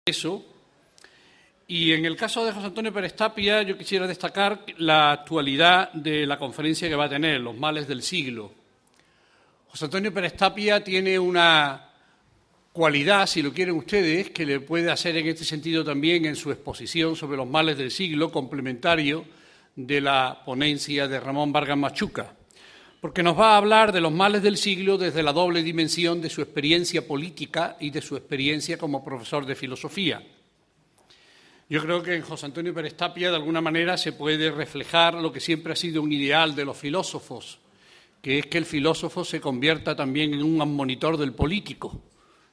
eso. Y en el caso de José Antonio Pérez Tapia, yo quisiera destacar la actualidad de la conferencia que va a tener, Los males del siglo. José Antonio Pérez Tapia tiene una cualidad, si lo quieren ustedes, que le puede hacer en este sentido también en su exposición sobre los males del siglo, complementario de la ponencia de Ramón Vargas Machuca, porque nos va a hablar de los males del siglo desde la doble dimensión de su experiencia política y de su experiencia como profesor de filosofía. Yo creo que en José Antonio Pérez Tapia, de alguna manera, se puede reflejar lo que siempre ha sido un ideal de los filósofos, que es que el filósofo se convierta también en un admonitor del político.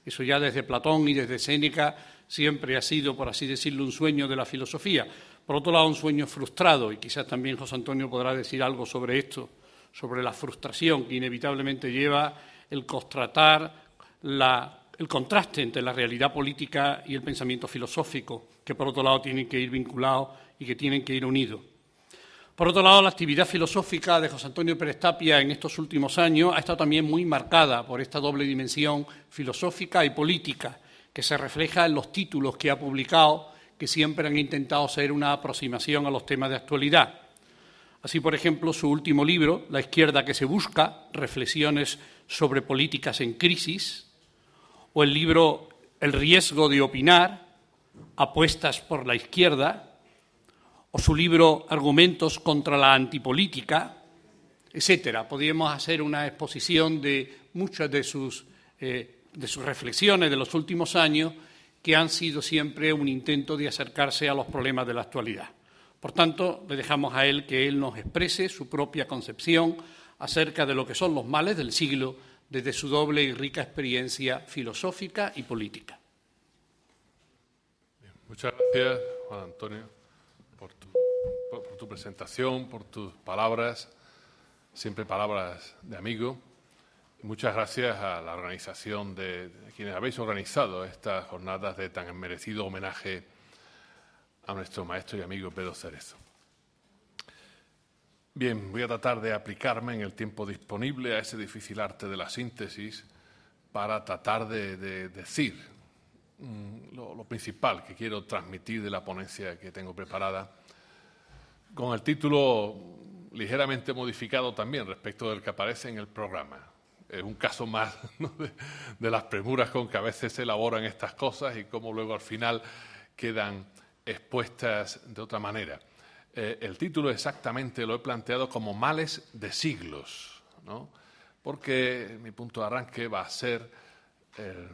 Eso ya desde Platón y desde Séneca siempre ha sido, por así decirlo, un sueño de la filosofía. Por otro lado, un sueño frustrado, y quizás también José Antonio podrá decir algo sobre esto, sobre la frustración que inevitablemente lleva el constatar el contraste entre la realidad política y el pensamiento filosófico, que por otro lado tienen que ir vinculados y que tienen que ir unidos. Por otro lado, la actividad filosófica de José Antonio Pérez Tapia en estos últimos años ha estado también muy marcada por esta doble dimensión filosófica y política, que se refleja en los títulos que ha publicado, que siempre han intentado ser una aproximación a los temas de actualidad. Así, por ejemplo, su último libro, La izquierda que se busca, reflexiones sobre políticas en crisis, o el libro El riesgo de opinar, apuestas por la izquierda, o su libro Argumentos contra la antipolítica, etcétera. Podríamos hacer una exposición de muchas de sus reflexiones de los últimos años que han sido siempre un intento de acercarse a los problemas de la actualidad. Por tanto, le dejamos a él que él nos exprese su propia concepción acerca de lo que son los males del siglo desde su doble y rica experiencia filosófica y política. Bien, muchas gracias, Juan Antonio, por tu presentación, por tus palabras, siempre palabras de amigo. Y muchas gracias a la organización de quienes habéis organizado estas jornadas de tan merecido homenaje a nuestro maestro y amigo Pedro Cerezo. Bien, voy a tratar de aplicarme en el tiempo disponible a ese difícil arte de la síntesis para tratar de decir lo principal que quiero transmitir de la ponencia que tengo preparada, con el título ligeramente modificado también respecto del que aparece en el programa. Es un caso más, ¿no?, de las premuras con que a veces se elaboran estas cosas y cómo luego al final quedan expuestas de otra manera. El título exactamente lo he planteado como Males de siglos, ¿no?, porque mi punto de arranque va a ser el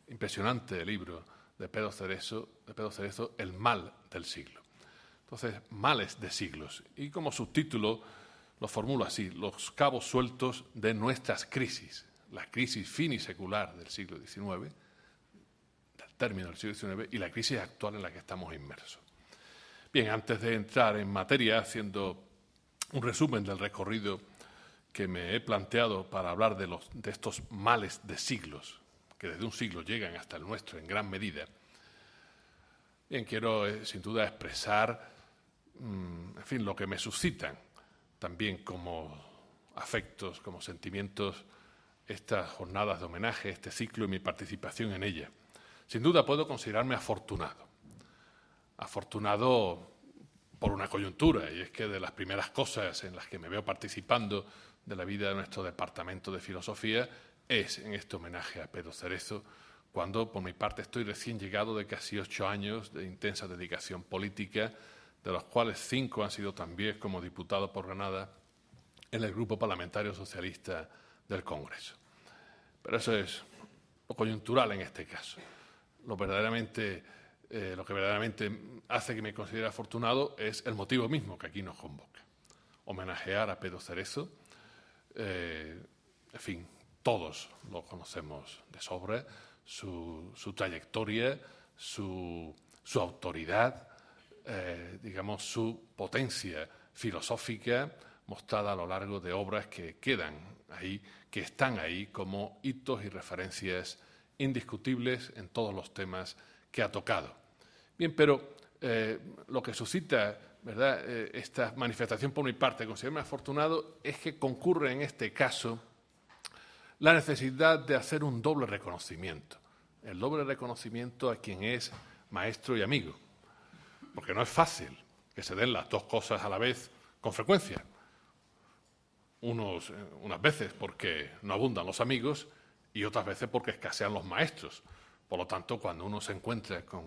impresionante libro de Pedro Cerezo, El mal del siglo. Entonces, males de siglos. Y como subtítulo lo formulo así: los cabos sueltos de nuestras crisis. La crisis finisecular del siglo XIX, del término del siglo XIX, y la crisis actual en la que estamos inmersos. Bien, antes de entrar en materia, haciendo un resumen del recorrido que me he planteado para hablar de estos males de siglos, que desde un siglo llegan hasta el nuestro en gran medida, bien, quiero sin duda expresar, en fin, lo que me suscitan también como afectos, como sentimientos, estas jornadas de homenaje, este ciclo y mi participación en ella. Sin duda puedo considerarme afortunado por una coyuntura, y es que de las primeras cosas en las que me veo participando de la vida de nuestro departamento de filosofía es en este homenaje a Pedro Cerezo, cuando por mi parte estoy recién llegado de casi 8 años de intensa dedicación política, de los cuales 5 han sido también como diputado por Granada en el Grupo Parlamentario Socialista del Congreso. Pero eso es lo coyuntural en este caso. Lo que verdaderamente hace que me considere afortunado es el motivo mismo que aquí nos convoca: homenajear a Pedro Cerezo. En fin, todos lo conocemos de sobra, su trayectoria, su autoridad, digamos, su potencia filosófica mostrada a lo largo de obras que quedan ahí, que están ahí como hitos y referencias indiscutibles en todos los temas que ha tocado. Bien, pero lo que suscita, ¿verdad?, esta manifestación por mi parte, considerarme afortunado, es que concurre en este caso la necesidad de hacer un doble reconocimiento reconocimiento a quien es maestro y amigo. Porque no es fácil que se den las dos cosas a la vez con frecuencia. Unas veces porque no abundan los amigos y otras veces porque escasean los maestros. Por lo tanto, cuando uno se encuentra con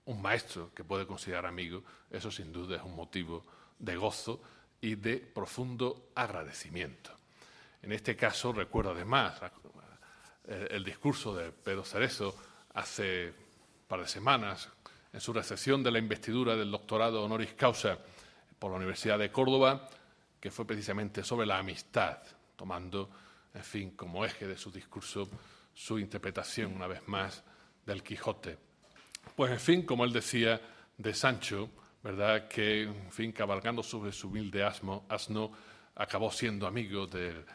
un maestro que puede considerar amigo, eso sin duda es un motivo de gozo y de profundo agradecimiento. En este caso, recuerdo además el discurso de Pedro Cerezo hace un par de semanas en su recepción de la investidura del doctorado honoris causa por la Universidad de Córdoba, que fue precisamente sobre la amistad, tomando, en fin, como eje de su discurso su interpretación, una vez más, del Quijote. Pues, en fin, como él decía de Sancho, ¿verdad?, que, en fin, cabalgando sobre su humilde asno, acabó siendo amigo del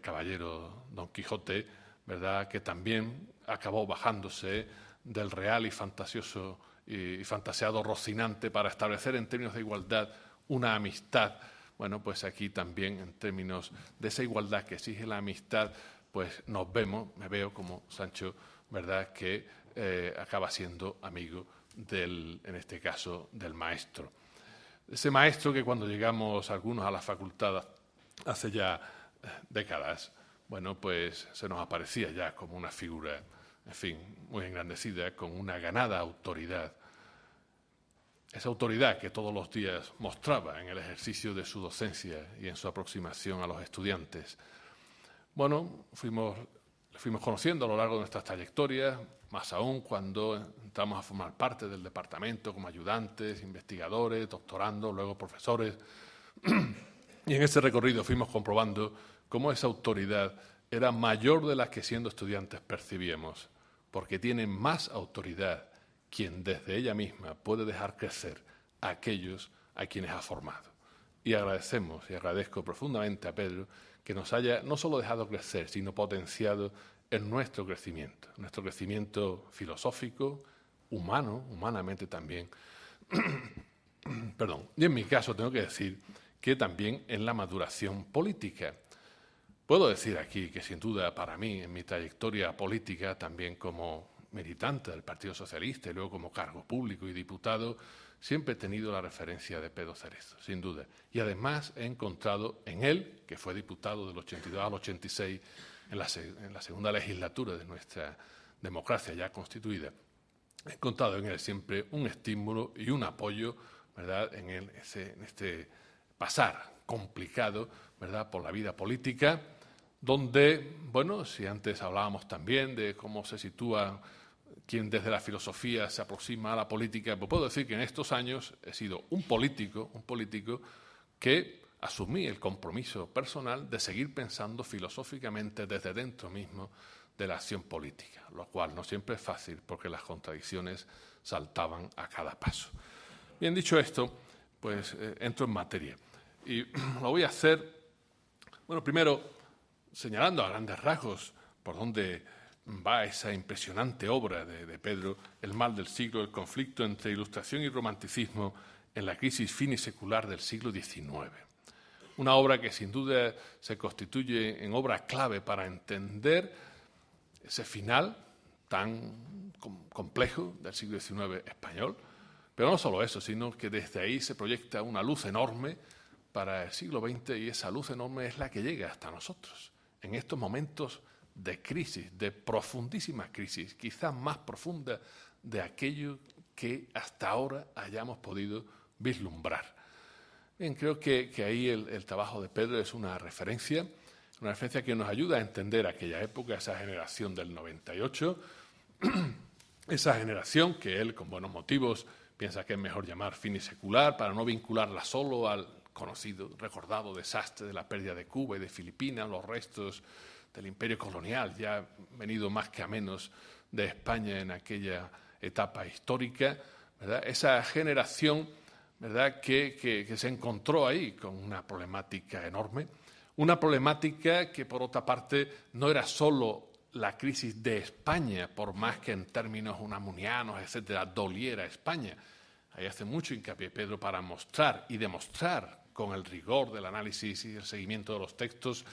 caballero Don Quijote, ¿verdad?, que también acabó bajándose del real y fantasioso y fantaseado Rocinante para establecer en términos de igualdad una amistad. Bueno, pues aquí también, en términos de esa igualdad que exige la amistad, pues me veo como Sancho, ¿verdad?, que acaba siendo amigo en este caso, del maestro. Ese maestro que cuando llegamos algunos a la facultad hace ya décadas, bueno, pues se nos aparecía ya como una figura, en fin, muy engrandecida, con una ganada autoridad. Esa autoridad que todos los días mostraba en el ejercicio de su docencia y en su aproximación a los estudiantes. Bueno, fuimos conociendo a lo largo de nuestras trayectorias, más aún cuando entramos a formar parte del departamento como ayudantes, investigadores, doctorandos, luego profesores. Y en ese recorrido fuimos comprobando cómo esa autoridad era mayor de la que siendo estudiantes percibíamos, porque tiene más autoridad quien desde ella misma puede dejar crecer a aquellos a quienes ha formado. Y agradecemos y agradezco profundamente a Pedro que nos haya no solo dejado crecer, sino potenciado en nuestro crecimiento filosófico, humanamente también. Perdón. Y en mi caso tengo que decir que también en la maduración política. Puedo decir aquí que sin duda para mí, en mi trayectoria política, también como militante del Partido Socialista y luego como cargo público y diputado, siempre he tenido la referencia de Pedro Cerezo, sin duda. Y además he encontrado en él, que fue diputado del 82 al 86, en la segunda legislatura de nuestra democracia ya constituida, he encontrado en él siempre un estímulo y un apoyo, ¿verdad?, en este pasar complicado, ¿verdad?, por la vida política, donde, bueno, si antes hablábamos también de cómo se sitúa quien desde la filosofía se aproxima a la política, pues puedo decir que en estos años he sido un político que asumí el compromiso personal de seguir pensando filosóficamente desde dentro mismo de la acción política, lo cual no siempre es fácil porque las contradicciones saltaban a cada paso. Bien, dicho esto, pues entro en materia. Y lo voy a hacer, bueno, primero señalando a grandes rasgos por dónde va esa impresionante obra de Pedro, El mal del siglo, el conflicto entre ilustración y romanticismo en la crisis finisecular del siglo XIX. Una obra que sin duda se constituye en obra clave para entender ese final tan complejo del siglo XIX español, pero no solo eso, sino que desde ahí se proyecta una luz enorme para el siglo XX y esa luz enorme es la que llega hasta nosotros. En estos momentos de crisis, de profundísima crisis, quizás más profunda de aquello que hasta ahora hayamos podido vislumbrar. Bien, creo que ahí el trabajo de Pedro es una referencia que nos ayuda a entender aquella época, esa generación del 98, esa generación que él, con buenos motivos, piensa que es mejor llamar finisecular para no vincularla solo al conocido, recordado desastre de la pérdida de Cuba y de Filipinas, los restos del imperio colonial, ya venido más que a menos de España en aquella etapa histórica, ¿verdad? Esa generación, ¿verdad?, que se encontró ahí con una problemática enorme, una problemática que, por otra parte, no era solo la crisis de España, por más que en términos unamunianos, etcétera, doliera a España. Ahí hace mucho hincapié Pedro para mostrar y demostrar con el rigor del análisis y el seguimiento de los textos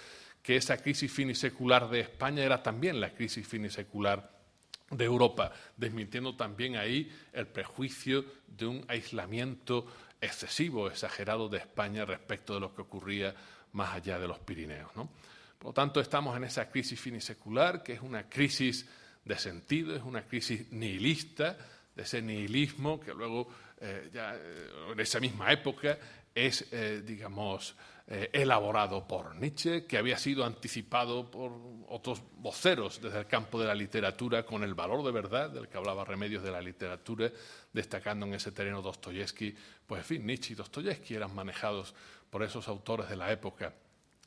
que esa crisis finisecular de España era también la crisis finisecular de Europa, desmintiendo también ahí el prejuicio de un aislamiento excesivo, exagerado de España respecto de lo que ocurría más allá de los Pirineos, ¿no? Por lo tanto, estamos en esa crisis finisecular, que es una crisis de sentido, es una crisis nihilista, de ese nihilismo que luego, en esa misma época, es, elaborado por Nietzsche, que había sido anticipado por otros voceros desde el campo de la literatura con el valor de verdad, del que hablaba Remedios de la literatura, destacando en ese terreno Dostoyevsky. Pues, en fin, Nietzsche y Dostoyevsky eran manejados por esos autores de la época.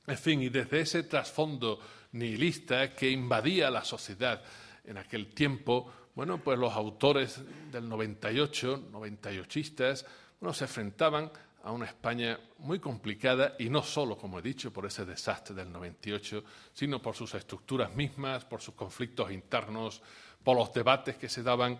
En fin, y desde ese trasfondo nihilista que invadía la sociedad en aquel tiempo, bueno, pues los autores del 98, 98istas, bueno, se enfrentaban a una España muy complicada y no solo, como he dicho, por ese desastre del 98, sino por sus estructuras mismas, por sus conflictos internos, por los debates que se daban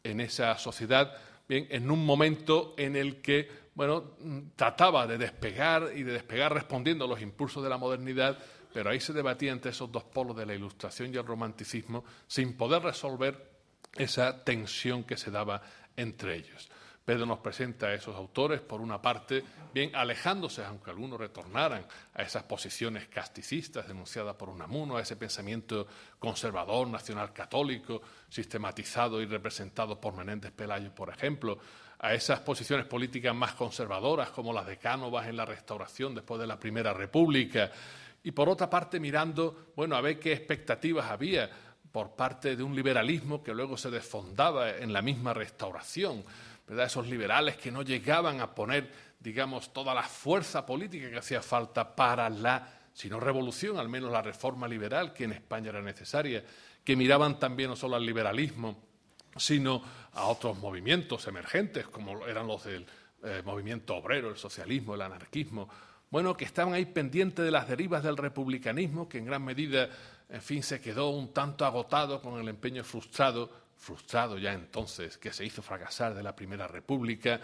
en esa sociedad, bien, en un momento en el que, bueno, trataba de despegar y de despegar respondiendo a los impulsos de la modernidad, pero ahí se debatía entre esos dos polos de la Ilustración y el Romanticismo sin poder resolver esa tensión que se daba entre ellos. Pedro nos presenta a esos autores, por una parte, bien alejándose, aunque algunos retornaran a esas posiciones casticistas denunciadas por Unamuno, a ese pensamiento conservador, nacional católico, sistematizado y representado por Menéndez Pelayo, por ejemplo, a esas posiciones políticas más conservadoras, como las de Cánovas en la Restauración después de la Primera República, y por otra parte mirando, bueno, a ver qué expectativas había por parte de un liberalismo que luego se desfondaba en la misma Restauración, ¿verdad? Esos liberales que no llegaban a poner, digamos, toda la fuerza política que hacía falta para la, si no revolución, al menos la reforma liberal que en España era necesaria, que miraban también no solo al liberalismo, sino a otros movimientos emergentes, como eran los del movimiento obrero, el socialismo, el anarquismo, bueno, que estaban ahí pendientes de las derivas del republicanismo, que en gran medida, en fin, se quedó un tanto agotado con el empeño frustrado ya entonces, que se hizo fracasar de la Primera República.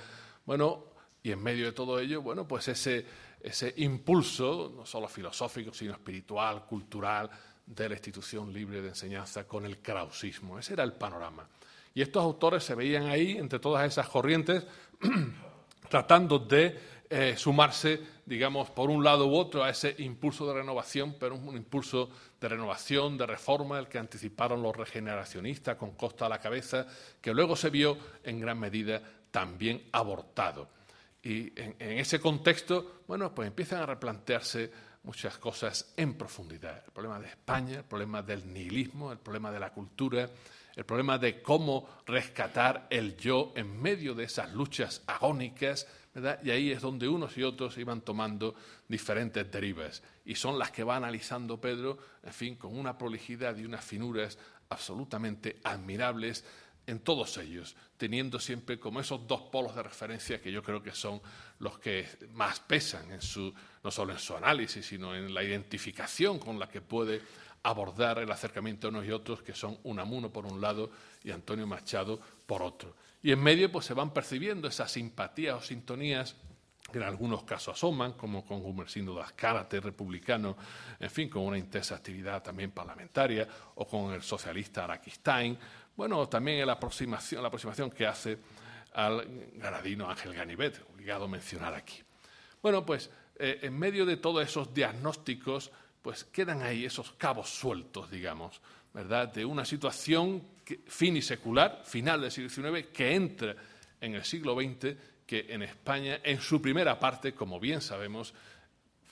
Bueno, y en medio de todo ello, bueno, pues ese impulso, no solo filosófico, sino espiritual, cultural, de la institución libre de enseñanza con el krausismo. Ese era el panorama. Y estos autores se veían ahí, entre todas esas corrientes, tratando de sumarse, digamos, por un lado u otro a ese impulso de renovación, pero un impulso de renovación, de reforma, el que anticiparon los regeneracionistas con Costa a la cabeza, que luego se vio en gran medida también abortado. Y en ese contexto, bueno, pues empiezan a replantearse muchas cosas en profundidad. El problema de España, el problema del nihilismo, el problema de la cultura, el problema de cómo rescatar el yo en medio de esas luchas agónicas, ¿verdad? Y ahí es donde unos y otros iban tomando diferentes derivas. Y son las que va analizando Pedro, en fin, con una prolijidad y unas finuras absolutamente admirables en todos ellos, teniendo siempre como esos dos polos de referencia que yo creo que son los que más pesan no solo en su análisis, sino en la identificación con la que puede abordar el acercamiento de unos y otros, que son Unamuno por un lado y Antonio Machado por otro. Y en medio pues se van percibiendo esas simpatías o sintonías que en algunos casos asoman, como con Gumersindo de Azcárate, republicano, en fin, con una intensa actividad también parlamentaria, o con el socialista Araquistain, bueno, también la aproximación que hace al granadino Ángel Ganivet, obligado a mencionar aquí. Bueno, pues en medio de todos esos diagnósticos, pues quedan ahí esos cabos sueltos, digamos, ¿verdad?, de una situación finisecular, final del siglo XIX, que entra en el siglo XX, que en España, en su primera parte, como bien sabemos,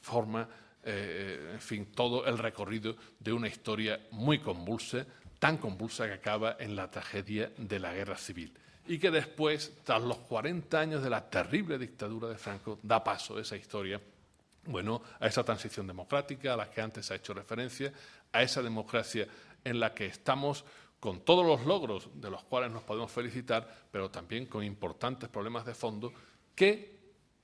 forma, en fin, todo el recorrido de una historia muy convulsa, tan convulsa que acaba en la tragedia de la Guerra Civil y que después, tras los 40 años de la terrible dictadura de Franco, da paso a esa historia, bueno, a esa transición democrática a la que antes ha hecho referencia, a esa democracia en la que estamos con todos los logros de los cuales nos podemos felicitar, pero también con importantes problemas de fondo que,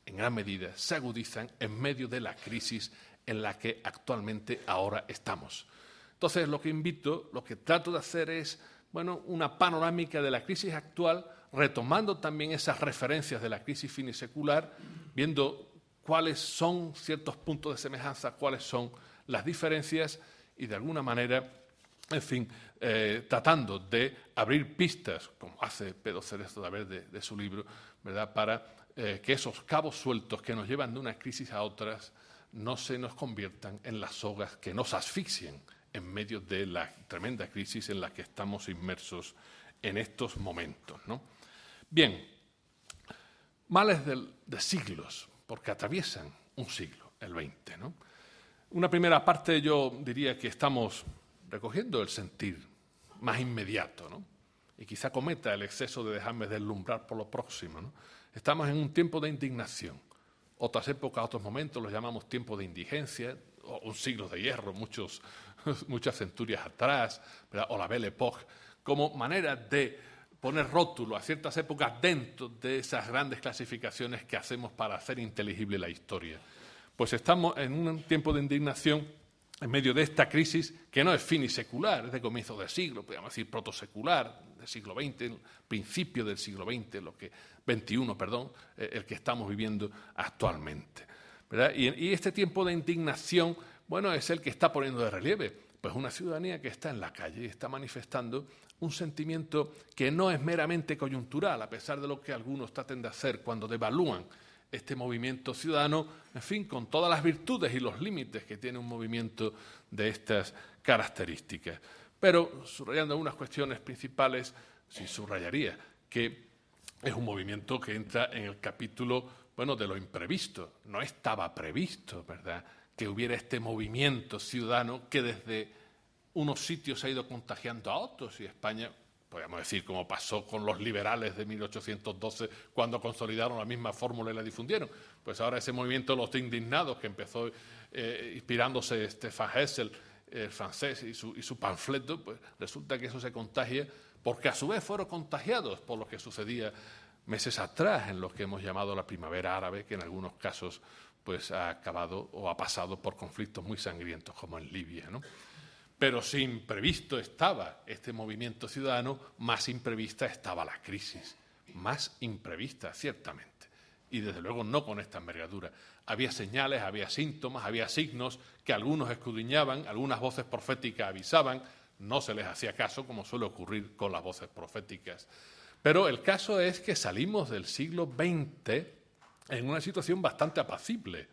en gran medida, se agudizan en medio de la crisis en la que actualmente ahora estamos. Entonces, lo que trato de hacer es, bueno, una panorámica de la crisis actual, retomando también esas referencias de la crisis finisecular, viendo cuáles son ciertos puntos de semejanza, cuáles son las diferencias y, de alguna manera, en fin, tratando de abrir pistas, como hace Pedro Cerezo de su libro, ¿verdad?, para que esos cabos sueltos que nos llevan de una crisis a otras no se nos conviertan en las sogas que nos asfixien en medio de la tremenda crisis en la que estamos inmersos en estos momentos, ¿no? Bien, males de siglos, porque atraviesan un siglo, el XX, ¿no? Una primera parte yo diría que estamos recogiendo el sentir más inmediato, ¿no? Y quizá cometa el exceso de dejarme deslumbrar por lo próximo, ¿no? Estamos en un tiempo de indignación. Otras épocas, otros momentos los llamamos tiempo de indigencia, o un siglo de hierro, muchas centurias atrás, ¿verdad?, o la Belle Époque, como manera de poner rótulo a ciertas épocas dentro de esas grandes clasificaciones que hacemos para hacer inteligible la historia. Pues estamos en un tiempo de indignación en medio de esta crisis que no es finisecular, es de comienzo del siglo, podríamos decir protosecular, del siglo XX, el principio del siglo XX, XXI, el que estamos viviendo actualmente, ¿verdad? Y este tiempo de indignación, bueno, es el que está poniendo de relieve pues una ciudadanía que está en la calle y está manifestando un sentimiento que no es meramente coyuntural, a pesar de lo que algunos traten de hacer cuando devalúan este movimiento ciudadano, en fin, con todas las virtudes y los límites que tiene un movimiento de estas características. Pero, subrayando algunas cuestiones principales, sí subrayaría que es un movimiento que entra en el capítulo, bueno, de lo imprevisto. No estaba previsto, ¿verdad?, que hubiera este movimiento ciudadano que desde unos sitios se ha ido contagiando a otros, y España, podríamos decir, como pasó con los liberales de 1812, cuando consolidaron la misma fórmula y la difundieron. Pues ahora ese movimiento de los indignados, que empezó inspirándose Stefan Hessel, el francés, y su panfleto, pues resulta que eso se contagia, porque a su vez fueron contagiados por lo que sucedía meses atrás en lo que hemos llamado la primavera árabe, que en algunos casos pues ha acabado o ha pasado por conflictos muy sangrientos, como en Libia, ¿no? Pero si imprevisto estaba este movimiento ciudadano, más imprevista estaba la crisis. Más imprevista, ciertamente. Y desde luego no con esta envergadura. Había señales, había síntomas, había signos que algunos escudriñaban, algunas voces proféticas avisaban, no se les hacía caso, como suele ocurrir con las voces proféticas. Pero el caso es que salimos del siglo XX en una situación bastante apacible.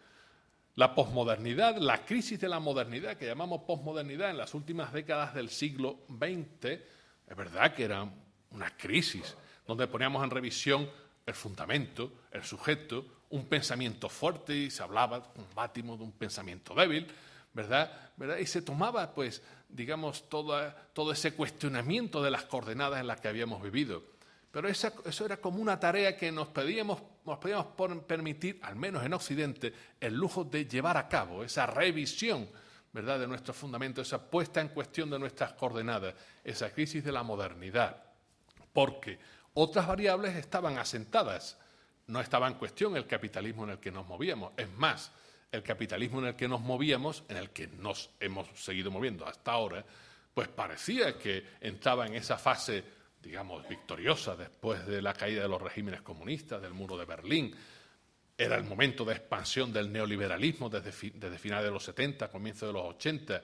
La posmodernidad, la crisis de la modernidad, que llamamos posmodernidad en las últimas décadas del siglo XX, es verdad que era una crisis donde poníamos en revisión el fundamento, el sujeto, un pensamiento fuerte, y se hablaba con Bátimo de un pensamiento débil, ¿verdad? Y se tomaba, pues, digamos, todo ese cuestionamiento de las coordenadas en las que habíamos vivido. Pero eso era como una tarea que nos podíamos permitir, al menos en Occidente, el lujo de llevar a cabo, esa revisión, ¿verdad?, de nuestros fundamentos, esa puesta en cuestión de nuestras coordenadas, esa crisis de la modernidad. Porque otras variables estaban asentadas. No estaba en cuestión el capitalismo en el que nos movíamos. Es más, el capitalismo en el que nos movíamos, en el que nos hemos seguido moviendo hasta ahora, pues parecía que entraba en esa fase, digamos, victoriosa después de la caída de los regímenes comunistas, del muro de Berlín. Era el momento de expansión del neoliberalismo desde finales de los 70, comienzo de los 80.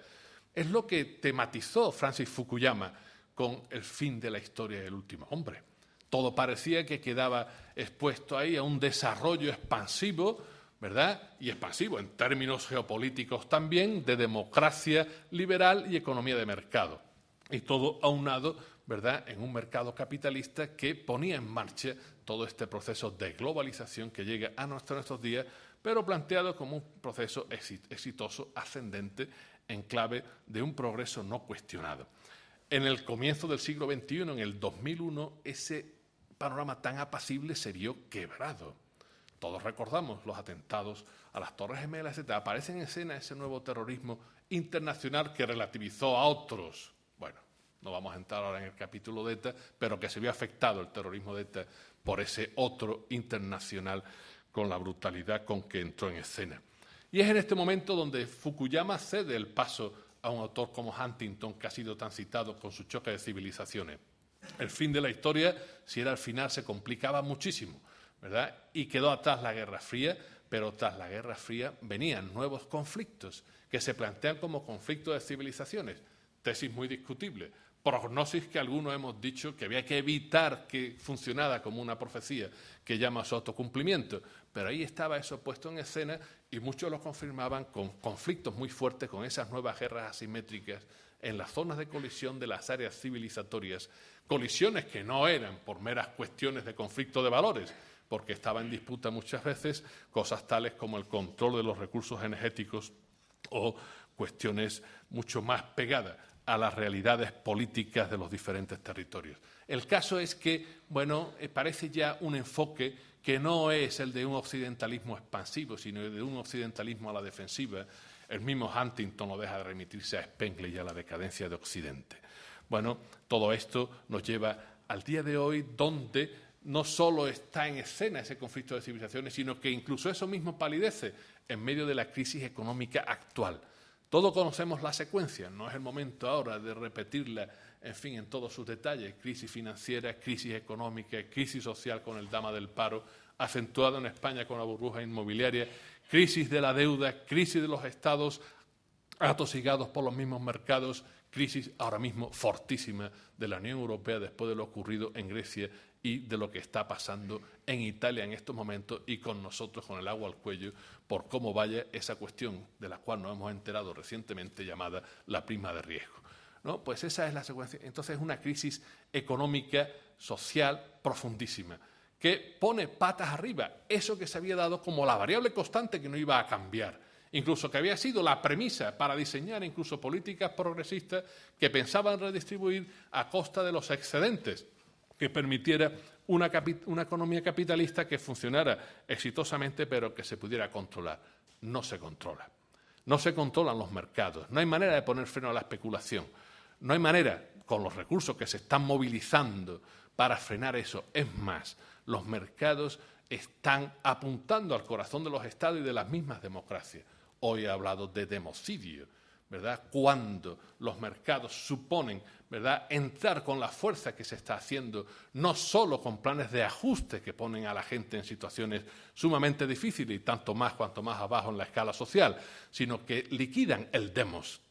Es lo que tematizó Francis Fukuyama con El fin de la historia del último hombre. Todo parecía que quedaba expuesto ahí a un desarrollo expansivo, ¿verdad?, y expansivo en términos geopolíticos también, de democracia liberal y economía de mercado. Y todo aunado, ¿verdad?, en un mercado capitalista que ponía en marcha todo este proceso de globalización que llega a nuestros días, pero planteado como un proceso exitoso, ascendente, en clave de un progreso no cuestionado. En el comienzo del siglo XXI, en el 2001, ese panorama tan apacible se vio quebrado. Todos recordamos los atentados a las Torres Gemelas, etc. Aparece en escena ese nuevo terrorismo internacional que relativizó a otros. Bueno, no vamos a entrar ahora en el capítulo de ETA, pero que se vio afectado el terrorismo de ETA por ese otro internacional con la brutalidad con que entró en escena. Y es en este momento donde Fukuyama cede el paso a un autor como Huntington, que ha sido tan citado con su choque de civilizaciones. El fin de la historia, si era el final, se complicaba muchísimo, ¿verdad? Y quedó atrás la Guerra Fría, pero tras la Guerra Fría venían nuevos conflictos que se plantean como conflictos de civilizaciones. Tesis muy discutible. prognosis que algunos hemos dicho que había que evitar que funcionara como una profecía que llama a su autocumplimiento. Pero ahí estaba eso puesto en escena y muchos lo confirmaban con conflictos muy fuertes, con esas nuevas guerras asimétricas en las zonas de colisión de las áreas civilizatorias, colisiones que no eran por meras cuestiones de conflicto de valores, porque estaba en disputa muchas veces cosas tales como el control de los recursos energéticos o cuestiones mucho más pegadas a las realidades políticas de los diferentes territorios. El caso es que, parece ya un enfoque que no es el de un occidentalismo expansivo, sino el de un occidentalismo a la defensiva. El mismo Huntington no deja de remitirse a Spengler y a la decadencia de Occidente. Todo esto nos lleva al día de hoy, donde no solo está en escena ese conflicto de civilizaciones, sino que incluso eso mismo palidece en medio de la crisis económica actual. Todos conocemos la secuencia, no es el momento ahora de repetirla, en todos sus detalles. Crisis financiera, crisis económica, crisis social con el drama del paro, acentuado en España con la burbuja inmobiliaria, crisis de la deuda, crisis de los estados atosigados por los mismos mercados, crisis ahora mismo fortísima de la Unión Europea después de lo ocurrido en Grecia y de lo que está pasando en Italia en estos momentos y con nosotros con el agua al cuello por cómo vaya esa cuestión de la cual nos hemos enterado recientemente llamada la prima de riesgo. Pues esa es la secuencia. Entonces es una crisis económica, social, profundísima, que pone patas arriba eso que se había dado como la variable constante que no iba a cambiar, incluso que había sido la premisa para diseñar incluso políticas progresistas que pensaban redistribuir a costa de los excedentes, que permitiera una economía capitalista que funcionara exitosamente pero que se pudiera controlar. No se controla. No se controlan los mercados. No hay manera de poner freno a la especulación. No hay manera, con los recursos que se están movilizando para frenar eso. Es más, los mercados están apuntando al corazón de los estados y de las mismas democracias. Hoy he hablado de democidio, ¿verdad? Cuando los mercados suponen, ¿verdad?, entrar con la fuerza que se está haciendo, no solo con planes de ajuste que ponen a la gente en situaciones sumamente difíciles y tanto más cuanto más abajo en la escala social, sino que liquidan el demos,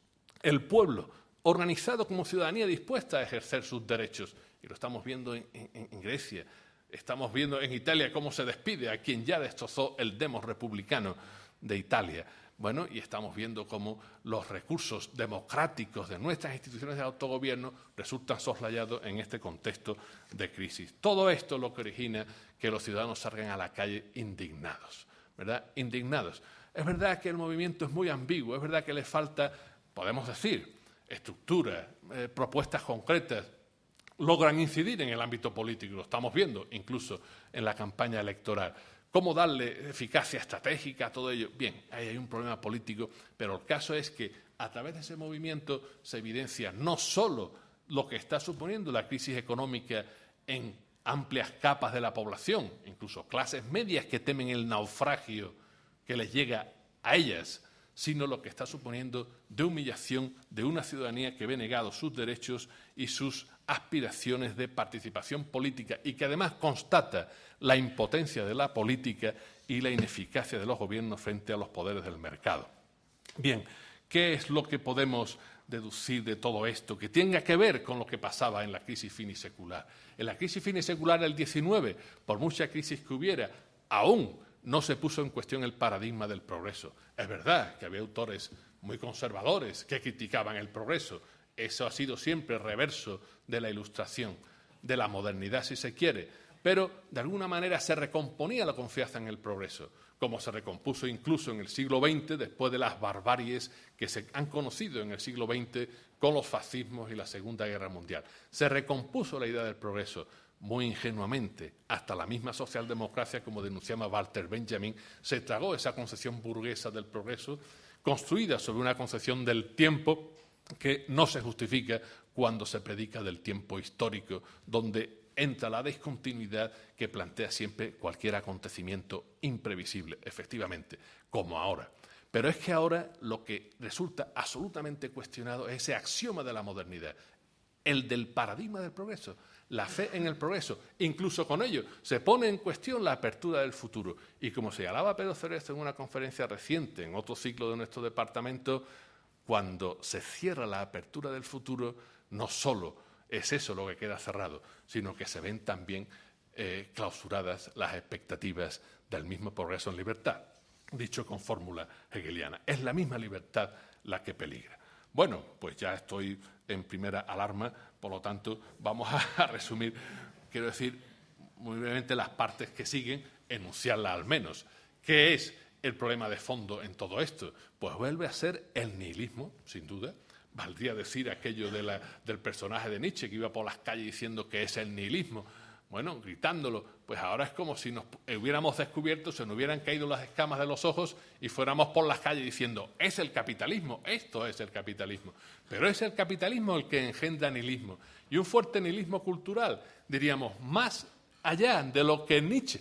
el pueblo organizado como ciudadanía dispuesta a ejercer sus derechos. Y lo estamos viendo en Grecia, estamos viendo en Italia cómo se despide a quien ya destrozó el demos republicano de Italia. Y estamos viendo cómo los recursos democráticos de nuestras instituciones de autogobierno resultan soslayados en este contexto de crisis. Todo esto es lo que origina que los ciudadanos salgan a la calle indignados, ¿verdad? Indignados. Es verdad que el movimiento es muy ambiguo, es verdad que le falta, podemos decir, estructura, propuestas concretas, logran incidir en el ámbito político, lo estamos viendo incluso en la campaña electoral. ¿Cómo darle eficacia estratégica a todo ello? Bien, ahí hay un problema político, pero el caso es que a través de ese movimiento se evidencia no solo lo que está suponiendo la crisis económica en amplias capas de la población, incluso clases medias que temen el naufragio que les llega a ellas, sino lo que está suponiendo de humillación de una ciudadanía que ve negados sus derechos y sus aspiraciones de participación política y que además constata la impotencia de la política y la ineficacia de los gobiernos frente a los poderes del mercado. Bien, ¿qué es lo que podemos deducir de todo esto que tenga que ver con lo que pasaba en la crisis finisecular? En la crisis finisecular del 19, por mucha crisis que hubiera, aún no se puso en cuestión el paradigma del progreso. Es verdad que había autores muy conservadores que criticaban el progreso. Eso ha sido siempre reverso de la Ilustración, de la modernidad, si se quiere. Pero, de alguna manera, se recomponía la confianza en el progreso, como se recompuso incluso en el siglo XX, después de las barbaries que se han conocido en el siglo XX con los fascismos y la Segunda Guerra Mundial. Se recompuso la idea del progreso. Muy ingenuamente, hasta la misma socialdemocracia, como denunciaba Walter Benjamin, se tragó esa concepción burguesa del progreso, construida sobre una concepción del tiempo que no se justifica cuando se predica del tiempo histórico, donde entra la discontinuidad que plantea siempre cualquier acontecimiento imprevisible, efectivamente, como ahora. Pero es que ahora lo que resulta absolutamente cuestionado es ese axioma de la modernidad, el del paradigma del progreso, la fe en el progreso. Incluso con ello se pone en cuestión la apertura del futuro. Y como señalaba Pedro Cerezo en una conferencia reciente, en otro ciclo de nuestro departamento, cuando se cierra la apertura del futuro, no solo es eso lo que queda cerrado, sino que se ven también clausuradas las expectativas del mismo progreso en libertad, dicho con fórmula hegeliana. Es la misma libertad la que peligra. Bueno, pues ya estoy en primera alarma, por lo tanto, vamos a resumir, quiero decir, muy brevemente las partes que siguen, enunciarlas al menos. ¿Qué es el problema de fondo en todo esto? Pues vuelve a ser el nihilismo, sin duda. Valdría decir aquello del personaje de Nietzsche que iba por las calles diciendo que es el nihilismo. Bueno, gritándolo, pues ahora es como si nos hubiéramos descubierto, se nos hubieran caído las escamas de los ojos y fuéramos por las calles diciendo, es el capitalismo, esto es el capitalismo. Pero es el capitalismo el que engendra nihilismo. Y un fuerte nihilismo cultural, diríamos, más allá de lo que Nietzsche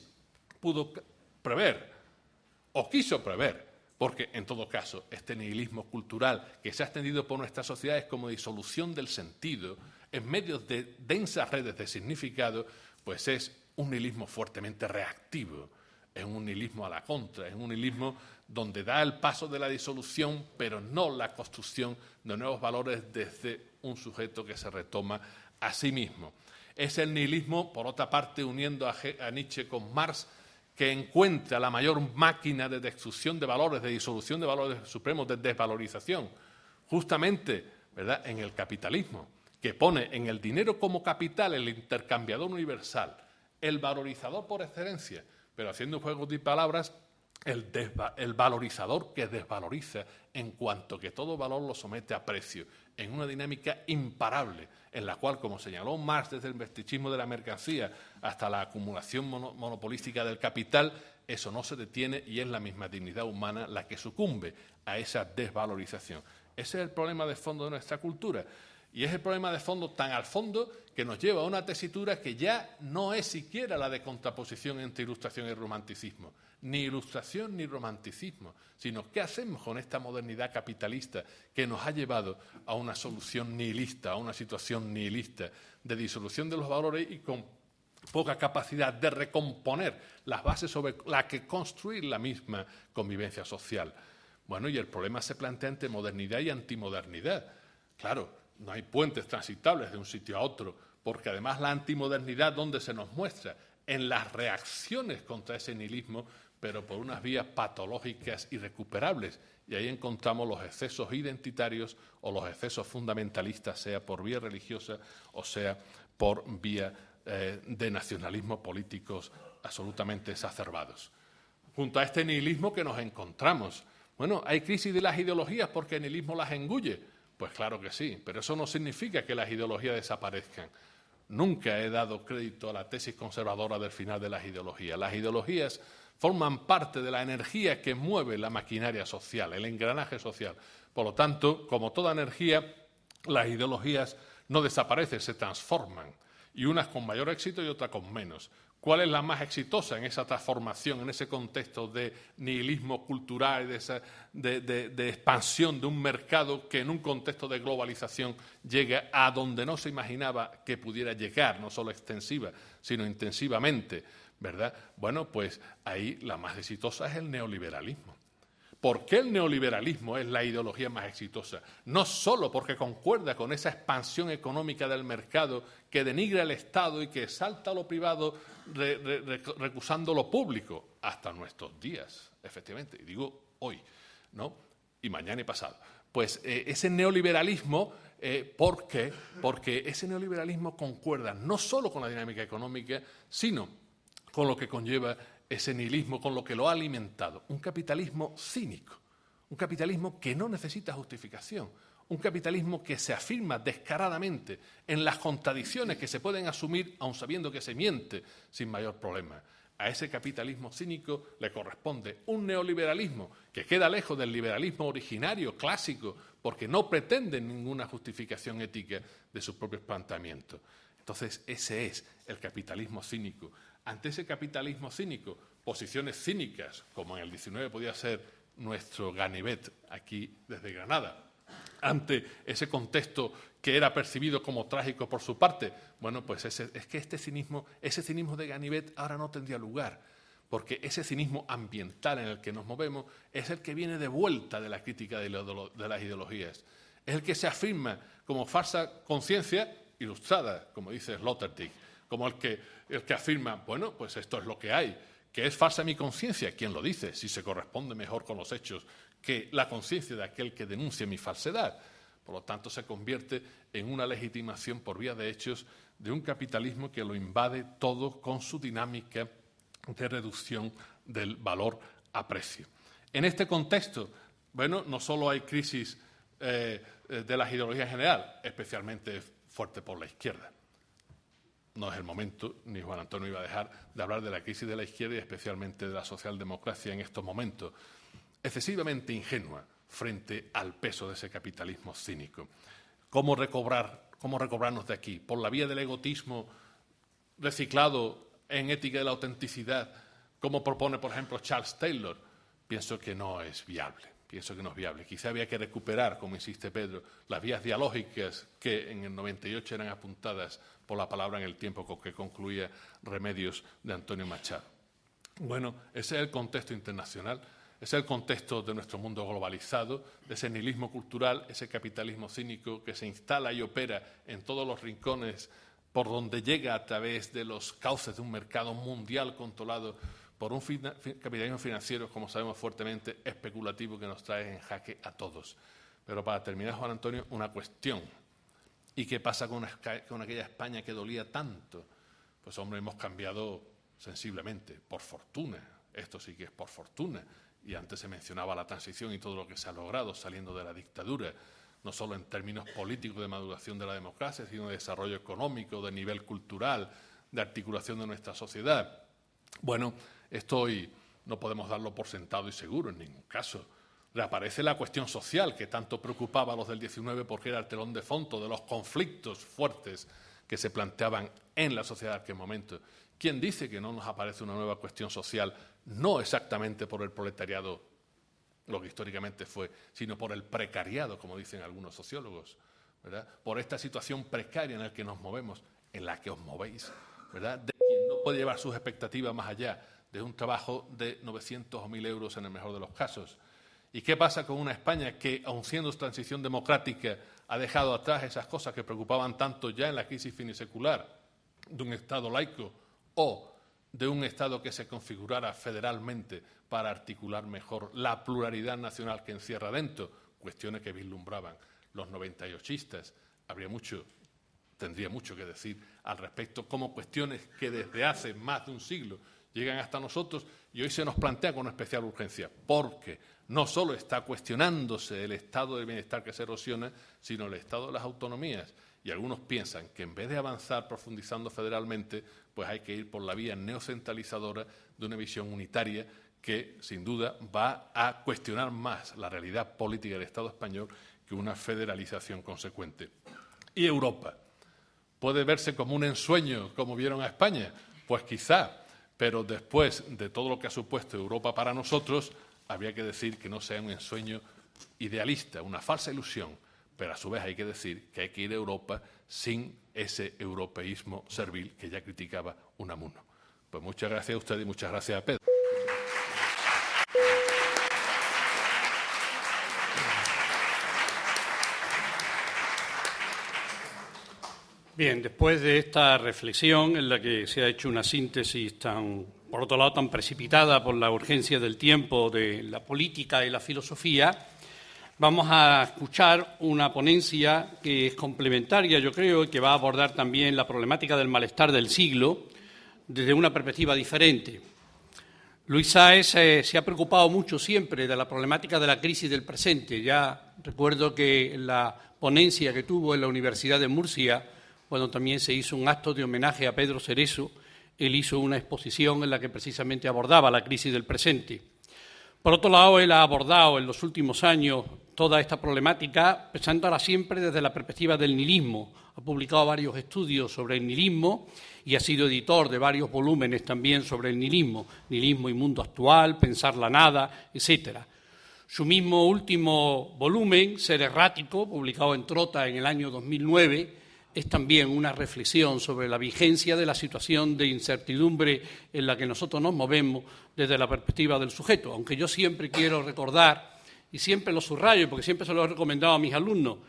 pudo prever o quiso prever, porque en todo caso este nihilismo cultural que se ha extendido por nuestras sociedades como disolución del sentido en medio de densas redes de significado, pues es un nihilismo fuertemente reactivo, es un nihilismo a la contra, es un nihilismo donde da el paso de la disolución, pero no la construcción de nuevos valores desde un sujeto que se retoma a sí mismo. Es el nihilismo, por otra parte, uniendo a Nietzsche con Marx, que encuentra la mayor máquina de destrucción de valores, de disolución de valores supremos, de desvalorización, justamente, ¿verdad?, en el capitalismo, que pone en el dinero como capital el intercambiador universal, el valorizador por excelencia, pero haciendo un juego de palabras, el valorizador que desvaloriza en cuanto que todo valor lo somete a precio, en una dinámica imparable, en la cual, como señaló Marx, desde el vestichismo de la mercancía hasta la acumulación monopolística del capital, eso no se detiene y es la misma dignidad humana la que sucumbe a esa desvalorización. Ese es el problema de fondo de nuestra cultura. Y es el problema de fondo tan al fondo que nos lleva a una tesitura que ya no es siquiera la de contraposición entre ilustración y romanticismo, ni ilustración ni romanticismo, sino qué hacemos con esta modernidad capitalista que nos ha llevado a una solución nihilista, a una situación nihilista de disolución de los valores y con poca capacidad de recomponer las bases sobre las que construir la misma convivencia social. Bueno, y el problema se plantea entre modernidad y antimodernidad. Claro, no hay puentes transitables de un sitio a otro, porque además la antimodernidad, ¿dónde se nos muestra? En las reacciones contra ese nihilismo, pero por unas vías patológicas irrecuperables. Y ahí encontramos los excesos identitarios o los excesos fundamentalistas, sea por vía religiosa o sea por vía de nacionalismos políticos absolutamente exacerbados. Junto a este nihilismo que nos encontramos, bueno, hay crisis de las ideologías porque el nihilismo las engulle. Pues claro que sí, pero eso no significa que las ideologías desaparezcan. Nunca he dado crédito a la tesis conservadora del final de las ideologías. Las ideologías forman parte de la energía que mueve la maquinaria social, el engranaje social. Por lo tanto, como toda energía, las ideologías no desaparecen, se transforman, y unas con mayor éxito y otras con menos. ¿Cuál es la más exitosa en esa transformación, en ese contexto de nihilismo cultural, de expansión de un mercado que en un contexto de globalización llega a donde no se imaginaba que pudiera llegar, no solo extensiva, sino intensivamente, ¿verdad? Bueno, pues ahí la más exitosa es el neoliberalismo. ¿Por qué el neoliberalismo es la ideología más exitosa? No solo porque concuerda con esa expansión económica del mercado que denigra el Estado y que exalta lo privado recusando lo público, hasta nuestros días, efectivamente, y digo hoy, ¿no? Y mañana y pasado. Pues ese neoliberalismo, ¿por qué? Porque ese neoliberalismo concuerda no solo con la dinámica económica, sino con lo que conlleva ese nihilismo, con lo que lo ha alimentado. Un capitalismo cínico, un capitalismo que no necesita justificación, un capitalismo que se afirma descaradamente en las contradicciones que se pueden asumir aun sabiendo que se miente sin mayor problema. A ese capitalismo cínico le corresponde un neoliberalismo que queda lejos del liberalismo originario, clásico, porque no pretende ninguna justificación ética de sus propios planteamientos. Entonces, ese es el capitalismo cínico. Ante ese capitalismo cínico, posiciones cínicas, como en el 19 podía ser nuestro Ganivet aquí desde Granada, ante ese contexto que era percibido como trágico por su parte, bueno, pues es que ese cinismo de Ganivet ahora no tendría lugar, porque ese cinismo ambiental en el que nos movemos es el que viene de vuelta de la crítica de las ideologías, es el que se afirma como falsa conciencia, ilustrada, como dice Sloterdijk, como el que afirma, bueno, pues esto es lo que hay, que es falsa mi conciencia. ¿Quién lo dice? Si se corresponde mejor con los hechos que la conciencia de aquel que denuncia mi falsedad. Por lo tanto, se convierte en una legitimación por vía de hechos de un capitalismo que lo invade todo con su dinámica de reducción del valor a precio. En este contexto, bueno, no solo hay crisis de la ideología en general, especialmente fuerte por la izquierda. No es el momento, ni Juan Antonio iba a dejar de hablar de la crisis de la izquierda y especialmente de la socialdemocracia en estos momentos, excesivamente ingenua frente al peso de ese capitalismo cínico. ¿Cómo recobrarnos de aquí? ¿Por la vía del egotismo reciclado en ética de la autenticidad, como propone, por ejemplo, Charles Taylor? Pienso que no es viable. Quizá había que recuperar, como insiste Pedro, las vías dialógicas que en el 98 eran apuntadas por la palabra en el tiempo con que concluía Remedios de Antonio Machado. Bueno, ese es el contexto internacional, ese es el contexto de nuestro mundo globalizado, de ese nihilismo cultural, ese capitalismo cínico que se instala y opera en todos los rincones por donde llega a través de los cauces de un mercado mundial controlado por un capitalismo financiero, como sabemos, fuertemente especulativo que nos trae en jaque a todos. Pero para terminar, Juan Antonio, una cuestión. ¿Y qué pasa con aquella España que dolía tanto? Pues, hombre, hemos cambiado sensiblemente, por fortuna. Esto sí que es por fortuna. Y antes se mencionaba la transición y todo lo que se ha logrado saliendo de la dictadura, no solo en términos políticos de maduración de la democracia, sino de desarrollo económico, de nivel cultural, de articulación de nuestra sociedad. Bueno, esto hoy no podemos darlo por sentado y seguro en ningún caso. Reaparece la cuestión social que tanto preocupaba a los del 19 porque era el telón de fondo de los conflictos fuertes que se planteaban en la sociedad en aquel momento. ¿Quién dice que no nos aparece una nueva cuestión social, no exactamente por el proletariado, lo que históricamente fue, sino por el precariado, como dicen algunos sociólogos, ¿verdad? Por esta situación precaria en la que nos movemos, en la que os movéis, ¿verdad? De quien no puede llevar sus expectativas más allá de un trabajo de 900 o 1.000 euros en el mejor de los casos. ¿Y qué pasa con una España que, aun siendo transición democrática, ha dejado atrás esas cosas que preocupaban tanto ya en la crisis finisecular de un Estado laico o de un Estado que se configurara federalmente para articular mejor la pluralidad nacional que encierra dentro? Cuestiones que vislumbraban los 98istas. Tendría mucho que decir al respecto, como cuestiones que desde hace más de un siglo llegan hasta nosotros y hoy se nos plantea con especial urgencia, porque no solo está cuestionándose el estado del bienestar que se erosiona, sino el estado de las autonomías. Y algunos piensan que en vez de avanzar profundizando federalmente, pues hay que ir por la vía neocentralizadora de una visión unitaria que, sin duda, va a cuestionar más la realidad política del Estado español que una federalización consecuente. ¿Y Europa? ¿Puede verse como un ensueño, como vieron a España? Pues quizá, pero después de todo lo que ha supuesto Europa para nosotros, habría que decir que no sea un ensueño idealista, una falsa ilusión, pero a su vez hay que decir que hay que ir a Europa sin ese europeísmo servil que ya criticaba Unamuno. Pues muchas gracias a usted y muchas gracias a Pedro. Bien, después de esta reflexión en la que se ha hecho una síntesis por otro lado, tan precipitada por la urgencia del tiempo de la política y la filosofía, vamos a escuchar una ponencia que es complementaria, yo creo, y que va a abordar también la problemática del malestar del siglo desde una perspectiva diferente. Luis Sáez se ha preocupado mucho siempre de la problemática de la crisis del presente. Ya recuerdo que en la ponencia que tuvo en la Universidad de Murcia, cuando también se hizo un acto de homenaje a Pedro Cerezo, él hizo una exposición en la que precisamente abordaba la crisis del presente. Por otro lado, él ha abordado en los últimos años toda esta problemática pensándola siempre desde la perspectiva del nihilismo. Ha publicado varios estudios sobre el nihilismo y ha sido editor de varios volúmenes también sobre el nihilismo y mundo actual, Pensar la nada, etcétera. Su mismo último volumen, Ser errático, publicado en Trota en el año 2009, es también una reflexión sobre la vigencia de la situación de incertidumbre en la que nosotros nos movemos desde la perspectiva del sujeto. Aunque yo siempre quiero recordar, y siempre lo subrayo porque siempre se lo he recomendado a mis alumnos,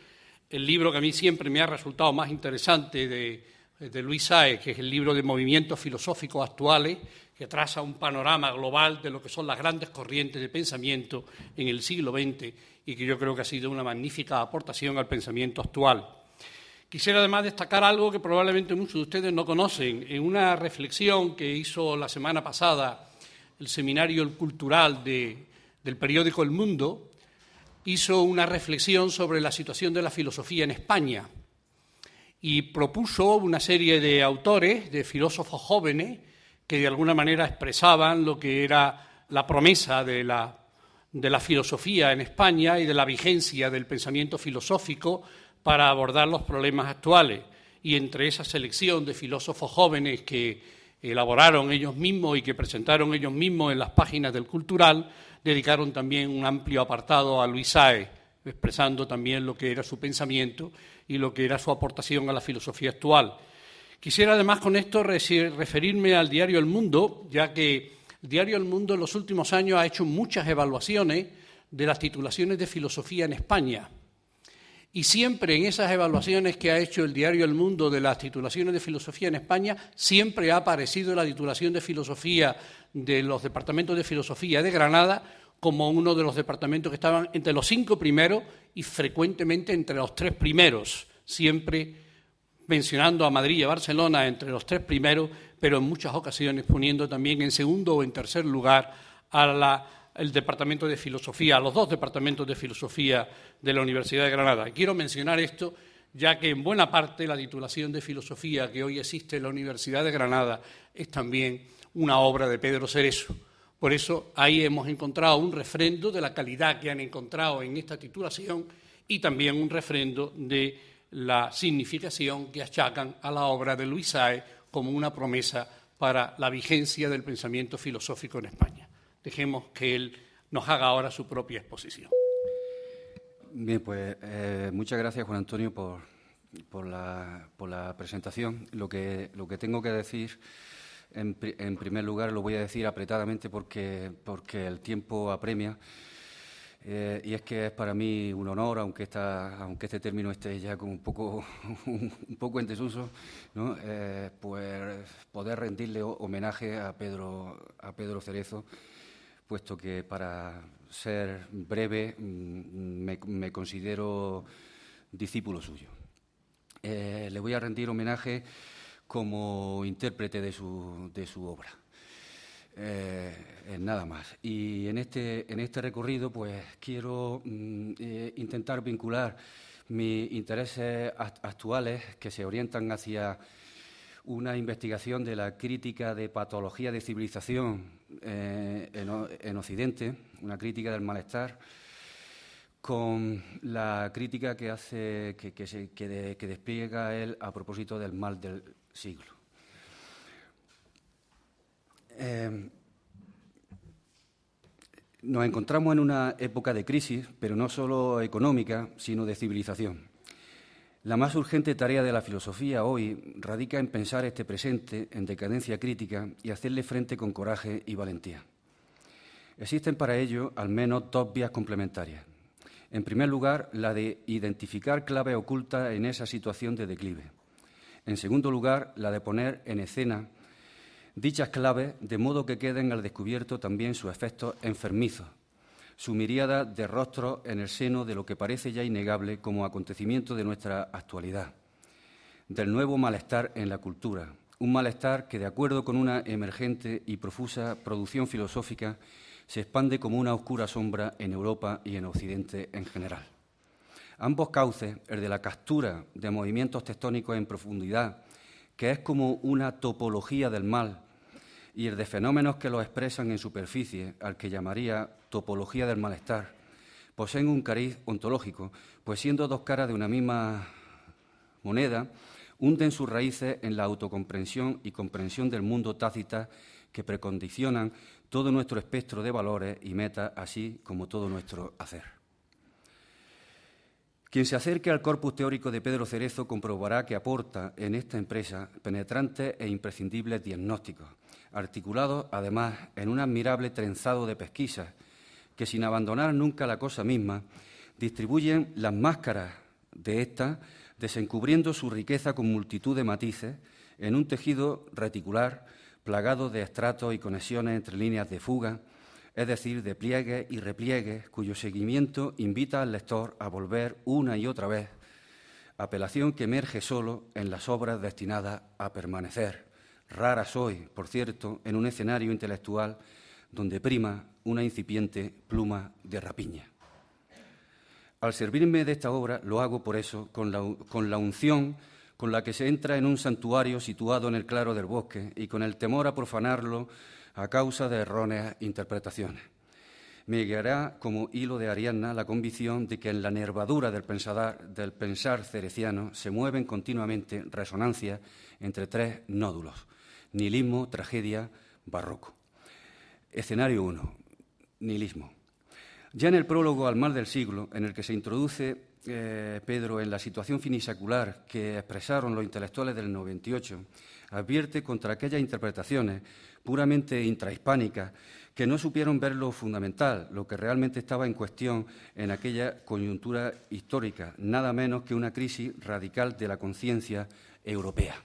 el libro que a mí siempre me ha resultado más interesante de Luis Sáez, que es el libro de Movimientos Filosóficos Actuales, que traza un panorama global de lo que son las grandes corrientes de pensamiento en el siglo XX y que yo creo que ha sido una magnífica aportación al pensamiento actual. Quisiera además destacar algo que probablemente muchos de ustedes no conocen. En una reflexión que hizo la semana pasada el Seminario Cultural del periódico El Mundo, hizo una reflexión sobre la situación de la filosofía en España y propuso una serie de autores, de filósofos jóvenes, que de alguna manera expresaban lo que era la promesa de la filosofía en España y de la vigencia del pensamiento filosófico para abordar los problemas actuales. Y entre esa selección de filósofos jóvenes que elaboraron ellos mismos y que presentaron ellos mismos en las páginas del Cultural, dedicaron también un amplio apartado a Luis Sáez, expresando también lo que era su pensamiento y lo que era su aportación a la filosofía actual. Quisiera además con esto referirme al diario El Mundo, ya que el diario El Mundo en los últimos años ha hecho muchas evaluaciones de las titulaciones de filosofía en España. Y siempre en esas evaluaciones que ha hecho el diario El Mundo de las titulaciones de filosofía en España, siempre ha aparecido la titulación de filosofía de los departamentos de filosofía de Granada como uno de los departamentos que estaban entre los 5 primeros y frecuentemente entre los 3 primeros, siempre mencionando a Madrid y a Barcelona entre los 3 primeros, pero en muchas ocasiones poniendo también en segundo o en tercer lugar el departamento de filosofía, a los 2 departamentos de filosofía de la Universidad de Granada. Y quiero mencionar esto, ya que en buena parte la titulación de filosofía que hoy existe en la Universidad de Granada es también una obra de Pedro Cerezo. Por eso ahí hemos encontrado un refrendo de la calidad que han encontrado en esta titulación y también un refrendo de la significación que achacan a la obra de Luis Sáez como una promesa para la vigencia del pensamiento filosófico en España. Dejemos que él nos haga ahora su propia exposición. Bien, pues muchas gracias, Juan Antonio, por la presentación. Lo que tengo que decir, en primer lugar, lo voy a decir apretadamente porque el tiempo apremia, y es que es para mí un honor, aunque este término esté ya como un poco en desuso, ¿no? Pues poder rendirle homenaje a Pedro Cerezo, puesto que, para ser breve, me considero discípulo suyo. Le voy a rendir homenaje como intérprete de su obra, nada más. Y en este recorrido, pues quiero intentar vincular mis intereses actuales, que se orientan hacia una investigación de la crítica de patología de civilización en Occidente, una crítica del malestar, con la crítica que despliega él a propósito del mal del siglo. Nos encontramos en una época de crisis, pero no solo económica, sino de civilización. La más urgente tarea de la filosofía hoy radica en pensar este presente en decadencia crítica y hacerle frente con coraje y valentía. Existen para ello al menos 2 vías complementarias. En primer lugar, la de identificar claves ocultas en esa situación de declive. En segundo lugar, la de poner en escena dichas claves de modo que queden al descubierto también sus efectos enfermizos, su miríada de rostros en el seno de lo que parece ya innegable como acontecimiento de nuestra actualidad, del nuevo malestar en la cultura, un malestar que, de acuerdo con una emergente y profusa producción filosófica, se expande como una oscura sombra en Europa y en Occidente en general. Ambos cauces, el de la captura de movimientos tectónicos en profundidad, que es como una topología del mal, y el de fenómenos que los expresan en superficie, al que llamaría topología del malestar, poseen un cariz ontológico, pues siendo 2 caras de una misma moneda, hunden sus raíces en la autocomprensión y comprensión del mundo tácita que precondicionan todo nuestro espectro de valores y metas, así como todo nuestro hacer. Quien se acerque al corpus teórico de Pedro Cerezo comprobará que aporta en esta empresa penetrantes e imprescindibles diagnósticos, articulados además en un admirable trenzado de pesquisas que, sin abandonar nunca la cosa misma, distribuyen las máscaras de esta, desencubriendo su riqueza con multitud de matices en un tejido reticular plagado de estratos y conexiones entre líneas de fuga, es decir, de pliegues y repliegues, cuyo seguimiento invita al lector a volver una y otra vez, apelación que emerge solo en las obras destinadas a permanecer, raras hoy, por cierto, en un escenario intelectual donde prima una incipiente pluma de rapiña. Al servirme de esta obra lo hago por eso con la unción con la que se entra en un santuario situado en el claro del bosque y con el temor a profanarlo a causa de erróneas interpretaciones. Me guiará como hilo de Ariadna la convicción de que en la nervadura del pensar cereciano se mueven continuamente resonancias entre tres nódulos: nihilismo, tragedia, barroco. Escenario 1. Nihilismo. Ya en el prólogo al mal del siglo, en el que se introduce Pedro en la situación finisecular que expresaron los intelectuales del 98, advierte contra aquellas interpretaciones puramente intrahispánicas que no supieron ver lo fundamental, lo que realmente estaba en cuestión en aquella coyuntura histórica, nada menos que una crisis radical de la conciencia europea.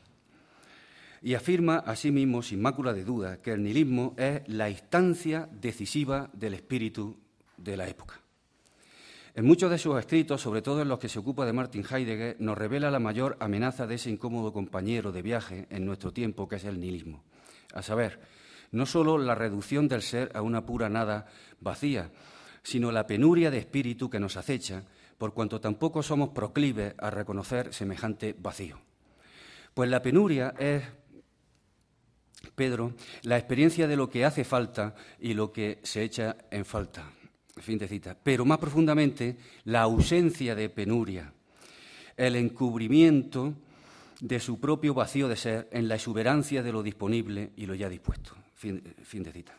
Y afirma asimismo, sin mácula de duda, que el nihilismo es la instancia decisiva del espíritu de la época. En muchos de sus escritos, sobre todo en los que se ocupa de Martin Heidegger, nos revela la mayor amenaza de ese incómodo compañero de viaje en nuestro tiempo, que es el nihilismo. A saber, no solo la reducción del ser a una pura nada vacía, sino la penuria de espíritu que nos acecha, por cuanto tampoco somos proclives a reconocer semejante vacío. Pues la penuria es, Pedro, la experiencia de lo que hace falta y lo que se echa en falta. Fin de cita. Pero más profundamente, la ausencia de penuria, el encubrimiento de su propio vacío de ser en la exuberancia de lo disponible y lo ya dispuesto. Fin de cita.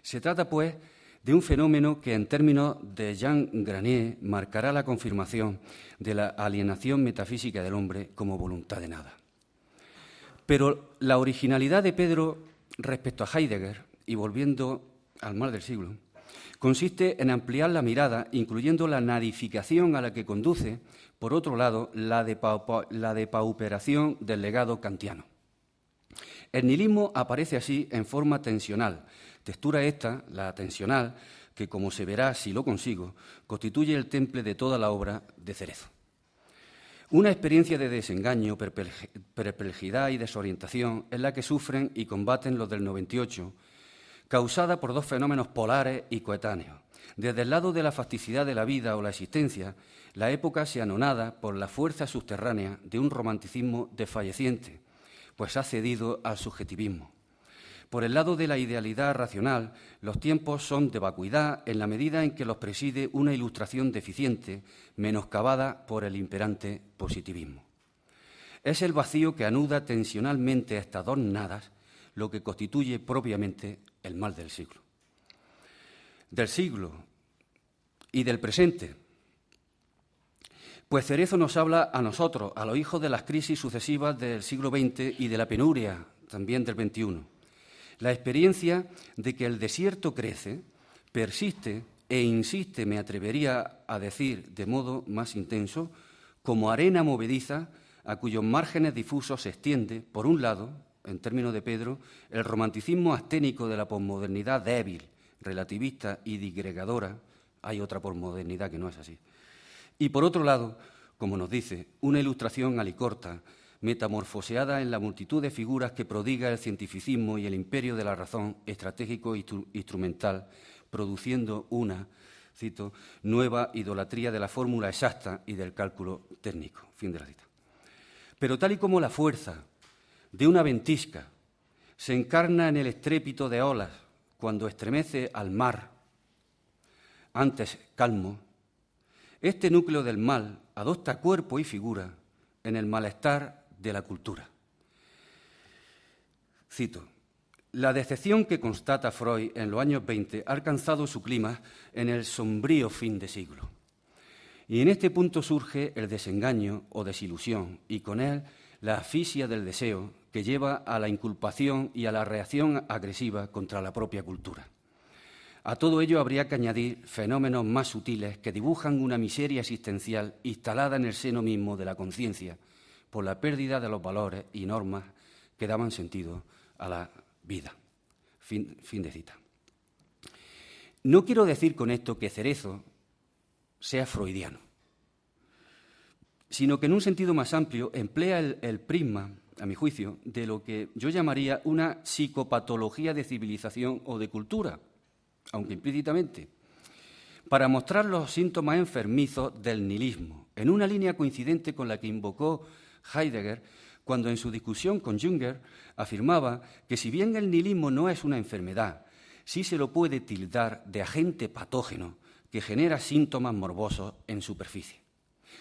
Se trata, pues, de un fenómeno que, en términos de Jean Granier, marcará la confirmación de la alienación metafísica del hombre como voluntad de nada. Pero la originalidad de Pedro respecto a Heidegger, y volviendo al mal del siglo, consiste en ampliar la mirada, incluyendo la nadificación a la que conduce, por otro lado, la depauperación del legado kantiano. El nihilismo aparece así en forma tensional, textura esta, la tensional, que, como se verá si lo consigo, constituye el temple de toda la obra de Cerezo. Una experiencia de desengaño, perplejidad y desorientación es la que sufren y combaten los del 98, causada por dos fenómenos polares y coetáneos. Desde el lado de la facticidad de la vida o la existencia, la época se anonada por la fuerza subterránea de un romanticismo desfalleciente, pues ha cedido al subjetivismo. Por el lado de la idealidad racional, los tiempos son de vacuidad en la medida en que los preside una ilustración deficiente, menoscabada por el imperante positivismo. Es el vacío que anuda tensionalmente a estas dos nadas lo que constituye propiamente el mal del siglo. Del siglo y del presente. Pues Cerezo nos habla a nosotros, a los hijos de las crisis sucesivas del siglo XX y de la penuria también del XXI. La experiencia de que el desierto crece, persiste e insiste, me atrevería a decir de modo más intenso, como arena movediza a cuyos márgenes difusos se extiende, por un lado, en términos de Pedro, el romanticismo asténico de la posmodernidad débil, relativista y digregadora. Hay otra posmodernidad que no es así. Y por otro lado, como nos dice, una ilustración alicorta, metamorfoseada en la multitud de figuras que prodiga el cientificismo y el imperio de la razón estratégico e instrumental, produciendo una, cito, nueva idolatría de la fórmula exacta y del cálculo técnico. Fin de la cita. Pero tal y como la fuerza de una ventisca se encarna en el estrépito de olas cuando estremece al mar, antes calmo, este núcleo del mal adopta cuerpo y figura en el malestar de la cultura. Cito, la decepción que constata Freud en los años 20 ha alcanzado su clima en el sombrío fin de siglo. Y en este punto surge el desengaño o desilusión y con él la asfixia del deseo que lleva a la inculpación y a la reacción agresiva contra la propia cultura. A todo ello habría que añadir fenómenos más sutiles que dibujan una miseria existencial instalada en el seno mismo de la conciencia por la pérdida de los valores y normas que daban sentido a la vida. Fin de cita. No quiero decir con esto que Cerezo sea freudiano, sino que en un sentido más amplio emplea el prisma, a mi juicio, de lo que yo llamaría una psicopatología de civilización o de cultura, aunque implícitamente, para mostrar los síntomas enfermizos del nihilismo, en una línea coincidente con la que invocó Heidegger cuando en su discusión con Jünger afirmaba que si bien el nihilismo no es una enfermedad, sí se lo puede tildar de agente patógeno que genera síntomas morbosos en superficie.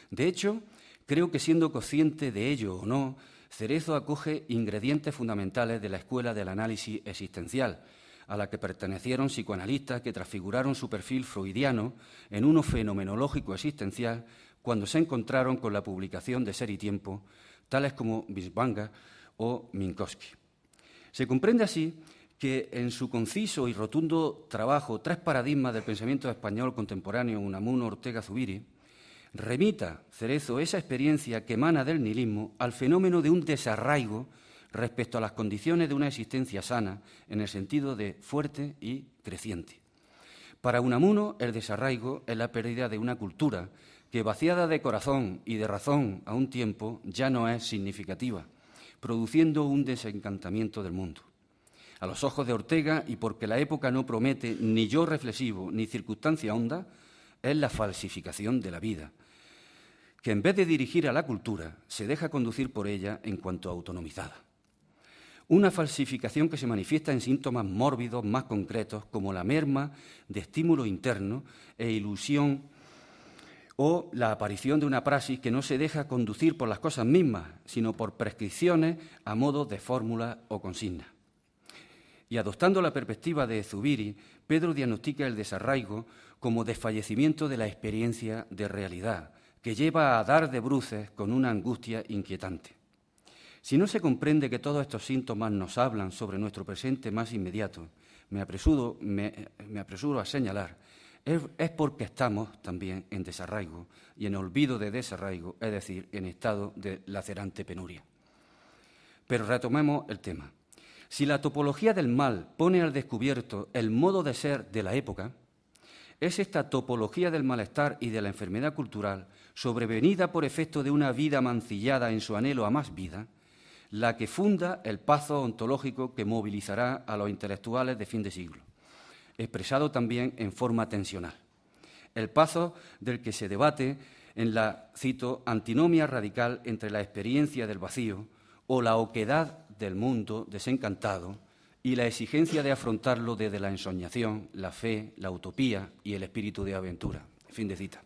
De hecho, creo que siendo consciente de ello o no, Cerezo acoge ingredientes fundamentales de la escuela del análisis existencial, a la que pertenecieron psicoanalistas que transfiguraron su perfil freudiano en uno fenomenológico existencial cuando se encontraron con la publicación de Ser y Tiempo, tales como Binswanger o Minkowski. Se comprende así que en su conciso y rotundo trabajo Tres paradigmas del pensamiento español contemporáneo, Unamuno, Ortega, Zubiri, remita Cerezo esa experiencia que emana del nihilismo al fenómeno de un desarraigo respecto a las condiciones de una existencia sana, en el sentido de fuerte y creciente. Para Unamuno, el desarraigo es la pérdida de una cultura que, vaciada de corazón y de razón a un tiempo, ya no es significativa, produciendo un desencantamiento del mundo. A los ojos de Ortega, y porque la época no promete ni yo reflexivo ni circunstancia honda, es la falsificación de la vida, que en vez de dirigir a la cultura, se deja conducir por ella en cuanto autonomizada. Una falsificación que se manifiesta en síntomas mórbidos más concretos, como la merma de estímulo interno e ilusión, o la aparición de una praxis que no se deja conducir por las cosas mismas, sino por prescripciones a modo de fórmula o consigna. Y adoptando la perspectiva de Zubiri, Pedro diagnostica el desarraigo como desfallecimiento de la experiencia de realidad, que lleva a dar de bruces con una angustia inquietante. Si no se comprende que todos estos síntomas nos hablan sobre nuestro presente más inmediato, me apresuro a señalar, es porque estamos también en desarraigo y en olvido de desarraigo, es decir, en estado de lacerante penuria. Pero retomemos el tema. Si la topología del mal pone al descubierto el modo de ser de la época, es esta topología del malestar y de la enfermedad cultural, sobrevenida por efecto de una vida mancillada en su anhelo a más vida, la que funda el pazo ontológico que movilizará a los intelectuales de fin de siglo, expresado también en forma tensional. El pazo del que se debate en la, cito, antinomia radical entre la experiencia del vacío o la oquedad del mundo desencantado y la exigencia de afrontarlo desde la ensoñación, la fe, la utopía y el espíritu de aventura. Fin de cita.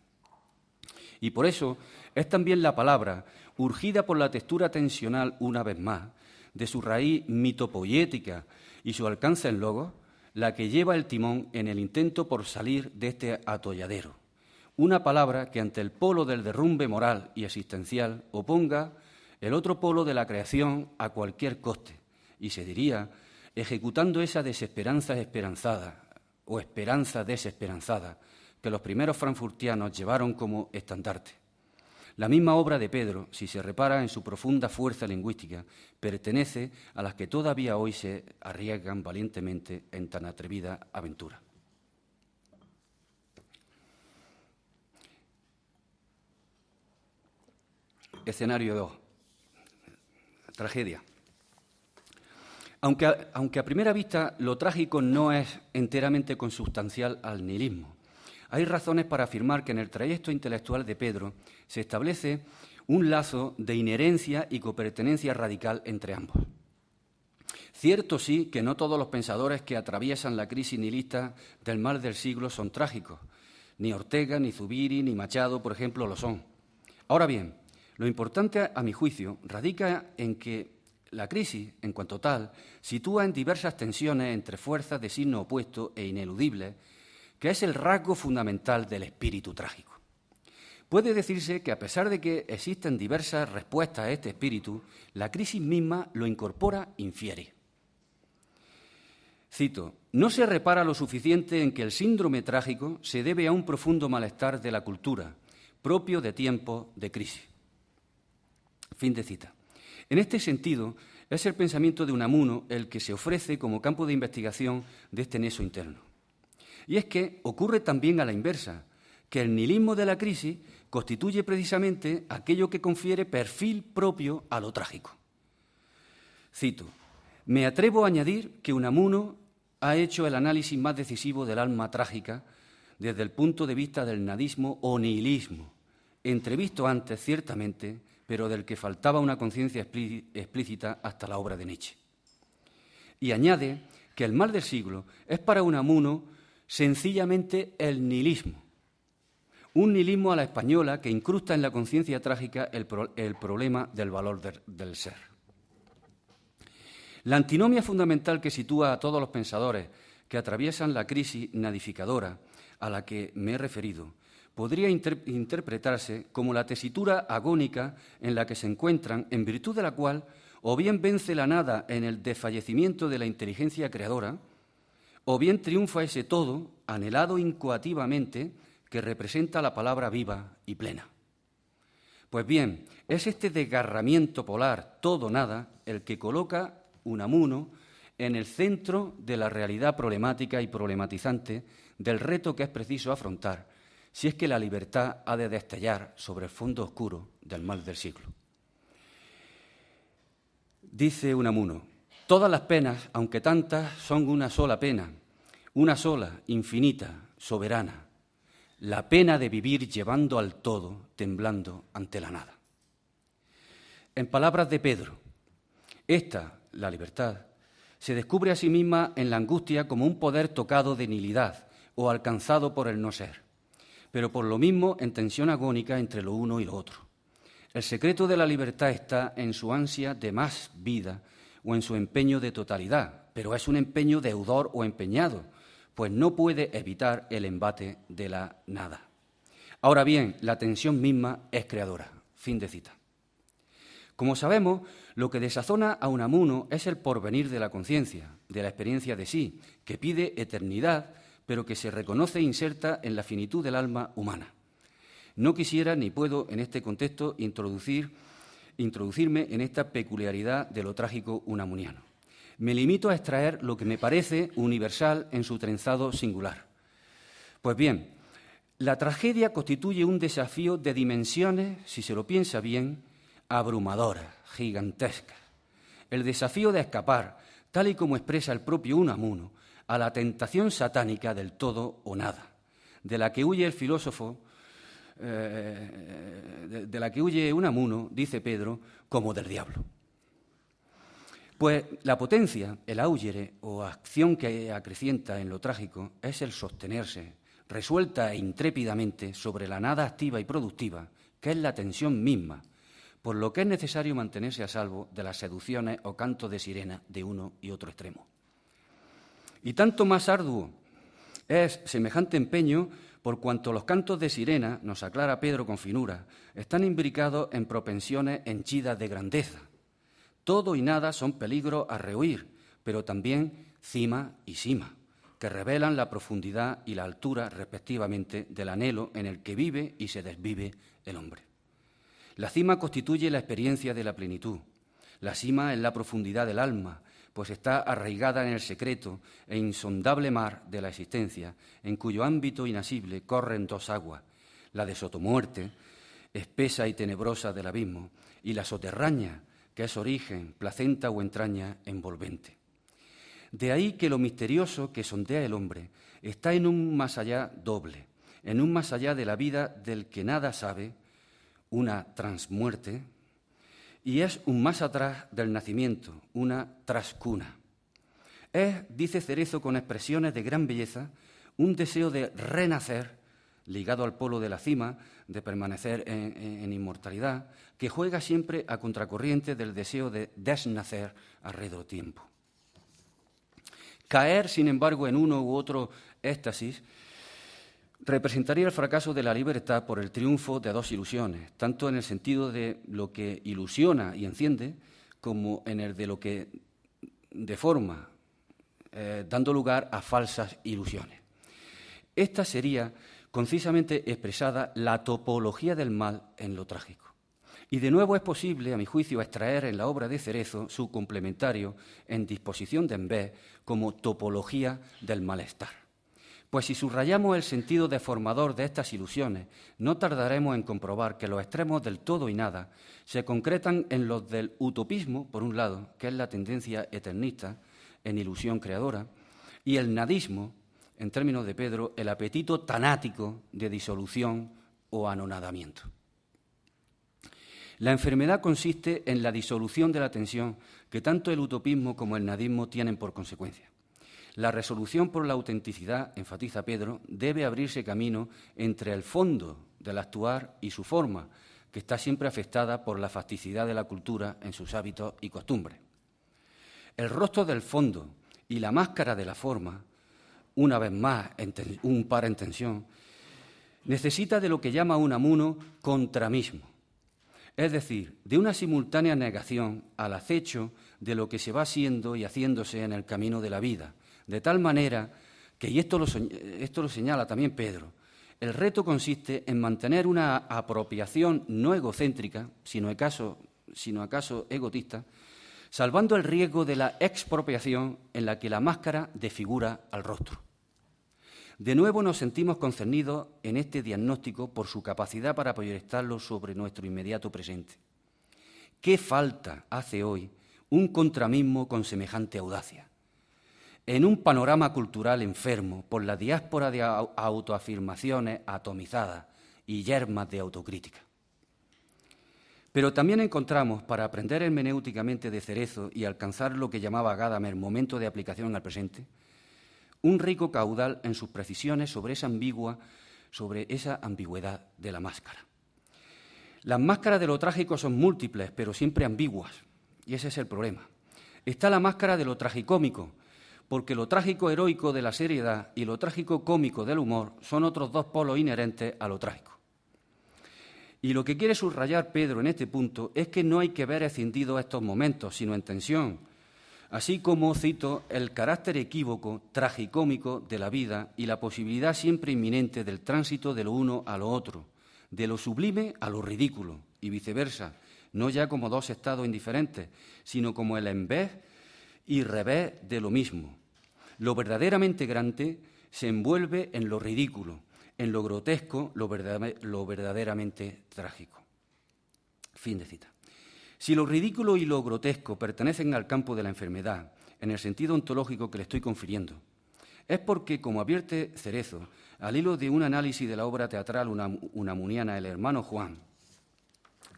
Y por eso es también la palabra, urgida por la textura tensional una vez más, de su raíz mitopoética y su alcance en logos, la que lleva el timón en el intento por salir de este atolladero. Una palabra que ante el polo del derrumbe moral y existencial oponga el otro polo de la creación a cualquier coste, y se diría, ejecutando esa desesperanza esperanzada o esperanza desesperanzada que los primeros frankfurtianos llevaron como estandarte. La misma obra de Pedro, si se repara en su profunda fuerza lingüística, pertenece a las que todavía hoy se arriesgan valientemente en tan atrevida aventura. Escenario 2. Tragedia. Aunque a primera vista lo trágico no es enteramente consubstancial al nihilismo, hay razones para afirmar que en el trayecto intelectual de Pedro se establece un lazo de inherencia y copertenencia radical entre ambos. Cierto sí que no todos los pensadores que atraviesan la crisis nihilista del mal del siglo son trágicos. Ni Ortega, ni Zubiri, ni Machado, por ejemplo, lo son. Ahora bien, lo importante, a mi juicio, radica en que la crisis, en cuanto tal, sitúa en diversas tensiones entre fuerzas de signo opuesto e ineludibles, que es el rasgo fundamental del espíritu trágico. Puede decirse que, a pesar de que existen diversas respuestas a este espíritu, la crisis misma lo incorpora, infiere. Cito: «No se repara lo suficiente en que el síndrome trágico se debe a un profundo malestar de la cultura, propio de tiempos de crisis». Fin de cita. En este sentido, es el pensamiento de Unamuno el que se ofrece como campo de investigación de este nexo interno. Y es que ocurre también a la inversa, que el nihilismo de la crisis constituye precisamente aquello que confiere perfil propio a lo trágico. Cito: «Me atrevo a añadir que Unamuno ha hecho el análisis más decisivo del alma trágica desde el punto de vista del nadismo o nihilismo, entrevisto antes, ciertamente, pero del que faltaba una conciencia explícita hasta la obra de Nietzsche». Y añade que el mal del siglo es para Unamuno sencillamente el nihilismo, un nihilismo a la española que incrusta en la conciencia trágica el problema del valor del ser. La antinomia fundamental que sitúa a todos los pensadores que atraviesan la crisis nadificadora a la que me he referido podría interpretarse como la tesitura agónica en la que se encuentran, en virtud de la cual o bien vence la nada en el desfallecimiento de la inteligencia creadora, o bien triunfa ese todo, anhelado incoativamente, que representa la palabra viva y plena. Pues bien, es este desgarramiento polar todo-nada el que coloca Unamuno en el centro de la realidad problemática y problematizante del reto que es preciso afrontar si es que la libertad ha de destellar sobre el fondo oscuro del mal del siglo. Dice Unamuno: «Todas las penas, aunque tantas, son una sola pena, una sola, infinita, soberana, la pena de vivir llevando al todo, temblando ante la nada». En palabras de Pedro, esta, la libertad, se descubre a sí misma en la angustia como un poder tocado de nihilidad o alcanzado por el no ser, pero por lo mismo en tensión agónica entre lo uno y lo otro. El secreto de la libertad está en su ansia de más vida o en su empeño de totalidad, pero es un empeño deudor o empeñado, pues no puede evitar el embate de la nada. Ahora bien, la tensión misma es creadora. Fin de cita. Como sabemos, lo que desazona a Unamuno es el porvenir de la conciencia, de la experiencia de sí, que pide eternidad, pero que se reconoce inserta en la finitud del alma humana. No quisiera ni puedo en este contexto introducirme en esta peculiaridad de lo trágico unamuniano. Me limito a extraer lo que me parece universal en su trenzado singular. Pues bien, la tragedia constituye un desafío de dimensiones, si se lo piensa bien, abrumadoras, gigantescas. El desafío de escapar, tal y como expresa el propio Unamuno, a la tentación satánica del todo o nada, de la que huye el filósofo, de la que huye Unamuno, dice Pedro, como del diablo. Pues la potencia, el augere o acción que acrecienta en lo trágico es el sostenerse, resuelta e intrépidamente, sobre la nada activa y productiva, que es la tensión misma, por lo que es necesario mantenerse a salvo de las seducciones o cantos de sirena de uno y otro extremo. Y tanto más arduo es semejante empeño por cuanto los cantos de sirena, nos aclara Pedro con finura, están imbricados en propensiones henchidas de grandeza. Todo y nada son peligros a rehuir, pero también cima y sima, que revelan la profundidad y la altura, respectivamente, del anhelo en el que vive y se desvive el hombre. La cima constituye la experiencia de la plenitud. La cima es la profundidad del alma, pues está arraigada en el secreto e insondable mar de la existencia, en cuyo ámbito inasible corren dos aguas, la de sotomuerte, espesa y tenebrosa del abismo, y la soterraña, que es origen, placenta o entraña envolvente. De ahí que lo misterioso que sondea el hombre está en un más allá doble, en un más allá de la vida del que nada sabe, una transmuerte, y es un más atrás del nacimiento, una trascuna. Es, dice Cerezo con expresiones de gran belleza, un deseo de renacer, ligado al polo de la cima, de permanecer en inmortalidad, que juega siempre a contracorriente del deseo de desnacer a retrotiempo. Caer, sin embargo, en uno u otro éxtasis representaría el fracaso de la libertad por el triunfo de dos ilusiones, tanto en el sentido de lo que ilusiona y enciende, como en el de lo que deforma dando lugar a falsas ilusiones. Esta sería concisamente expresada la topología del mal en lo trágico. Y de nuevo es posible, a mi juicio, extraer en la obra de Cerezo su complementario en disposición de en vez como topología del malestar. Pues si subrayamos el sentido deformador de estas ilusiones, no tardaremos en comprobar que los extremos del todo y nada se concretan en los del utopismo, por un lado, que es la tendencia eternista en ilusión creadora, y el nadismo, en términos de Pedro, el apetito tanático de disolución o anonadamiento. La enfermedad consiste en la disolución de la tensión que tanto el utopismo como el nadismo tienen por consecuencia. La resolución por la autenticidad, enfatiza Pedro, debe abrirse camino entre el fondo del actuar y su forma, que está siempre afectada por la facticidad de la cultura en sus hábitos y costumbres. El rostro del fondo y la máscara de la forma, una vez más un par en tensión, necesita de lo que llama Unamuno contramismo. Es decir, de una simultánea negación al acecho de lo que se va siendo y haciéndose en el camino de la vida, de tal manera que, y esto lo señala también Pedro, el reto consiste en mantener una apropiación no egocéntrica, sino acaso egotista, salvando el riesgo de la expropiación en la que la máscara desfigura al rostro. De nuevo nos sentimos concernidos en este diagnóstico por su capacidad para proyectarlo sobre nuestro inmediato presente. ¿Qué falta hace hoy un contramismo con semejante audacia? En un panorama cultural enfermo por la diáspora de autoafirmaciones atomizadas y yermas de autocrítica. Pero también encontramos, para aprender hermenéuticamente de Cerezo y alcanzar lo que llamaba Gadamer momento de aplicación al presente, un rico caudal en sus precisiones sobre esa ambigüedad de la máscara. Las máscaras de lo trágico son múltiples, pero siempre ambiguas, y ese es el problema. Está la máscara de lo tragicómico, porque lo trágico heroico de la seriedad y lo trágico cómico del humor son otros dos polos inherentes a lo trágico. Y lo que quiere subrayar Pedro en este punto es que no hay que ver escindidos estos momentos, sino en tensión, así como, cito, el carácter equívoco, tragicómico de la vida y la posibilidad siempre inminente del tránsito de lo uno a lo otro, de lo sublime a lo ridículo y viceversa, no ya como dos estados indiferentes, sino como el en vez y revés de lo mismo. Lo verdaderamente grande se envuelve en lo ridículo, en lo grotesco, lo verdaderamente trágico. Fin de cita. Si lo ridículo y lo grotesco pertenecen al campo de la enfermedad, en el sentido ontológico que le estoy confiriendo, es porque, como advierte Cerezo, al hilo de un análisis de la obra teatral unamuniana El hermano Juan,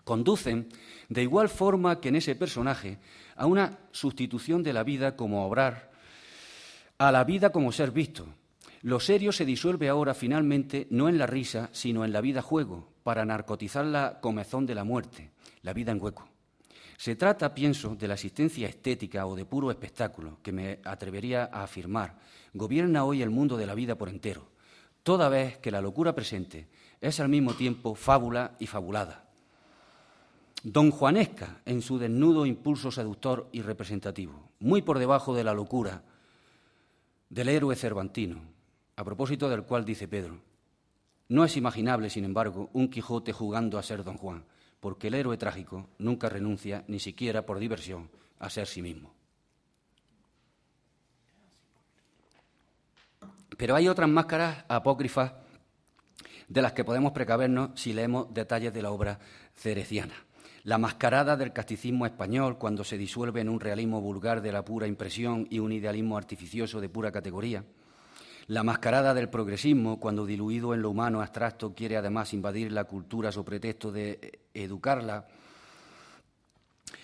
conducen, de igual forma que en ese personaje, a una sustitución de la vida como obrar, a la vida como ser visto. Lo serio se disuelve ahora finalmente no en la risa, sino en la vida juego, para narcotizar la comezón de la muerte, la vida en hueco. Se trata, pienso, de la existencia estética o de puro espectáculo, que me atrevería a afirmar, gobierna hoy el mundo de la vida por entero, toda vez que la locura presente es al mismo tiempo fábula y fabulada. Don Juanesca, en su desnudo impulso seductor y representativo, muy por debajo de la locura del héroe cervantino, a propósito del cual dice Pedro, no es imaginable, sin embargo, un Quijote jugando a ser Don Juan, porque el héroe trágico nunca renuncia, ni siquiera por diversión, a ser sí mismo. Pero hay otras máscaras apócrifas de las que podemos precavernos si leemos detalles de la obra cereciana. La mascarada del casticismo español cuando se disuelve en un realismo vulgar de la pura impresión y un idealismo artificioso de pura categoría. La mascarada del progresismo cuando, diluido en lo humano abstracto, quiere además invadir la cultura sobre pretexto de educarla.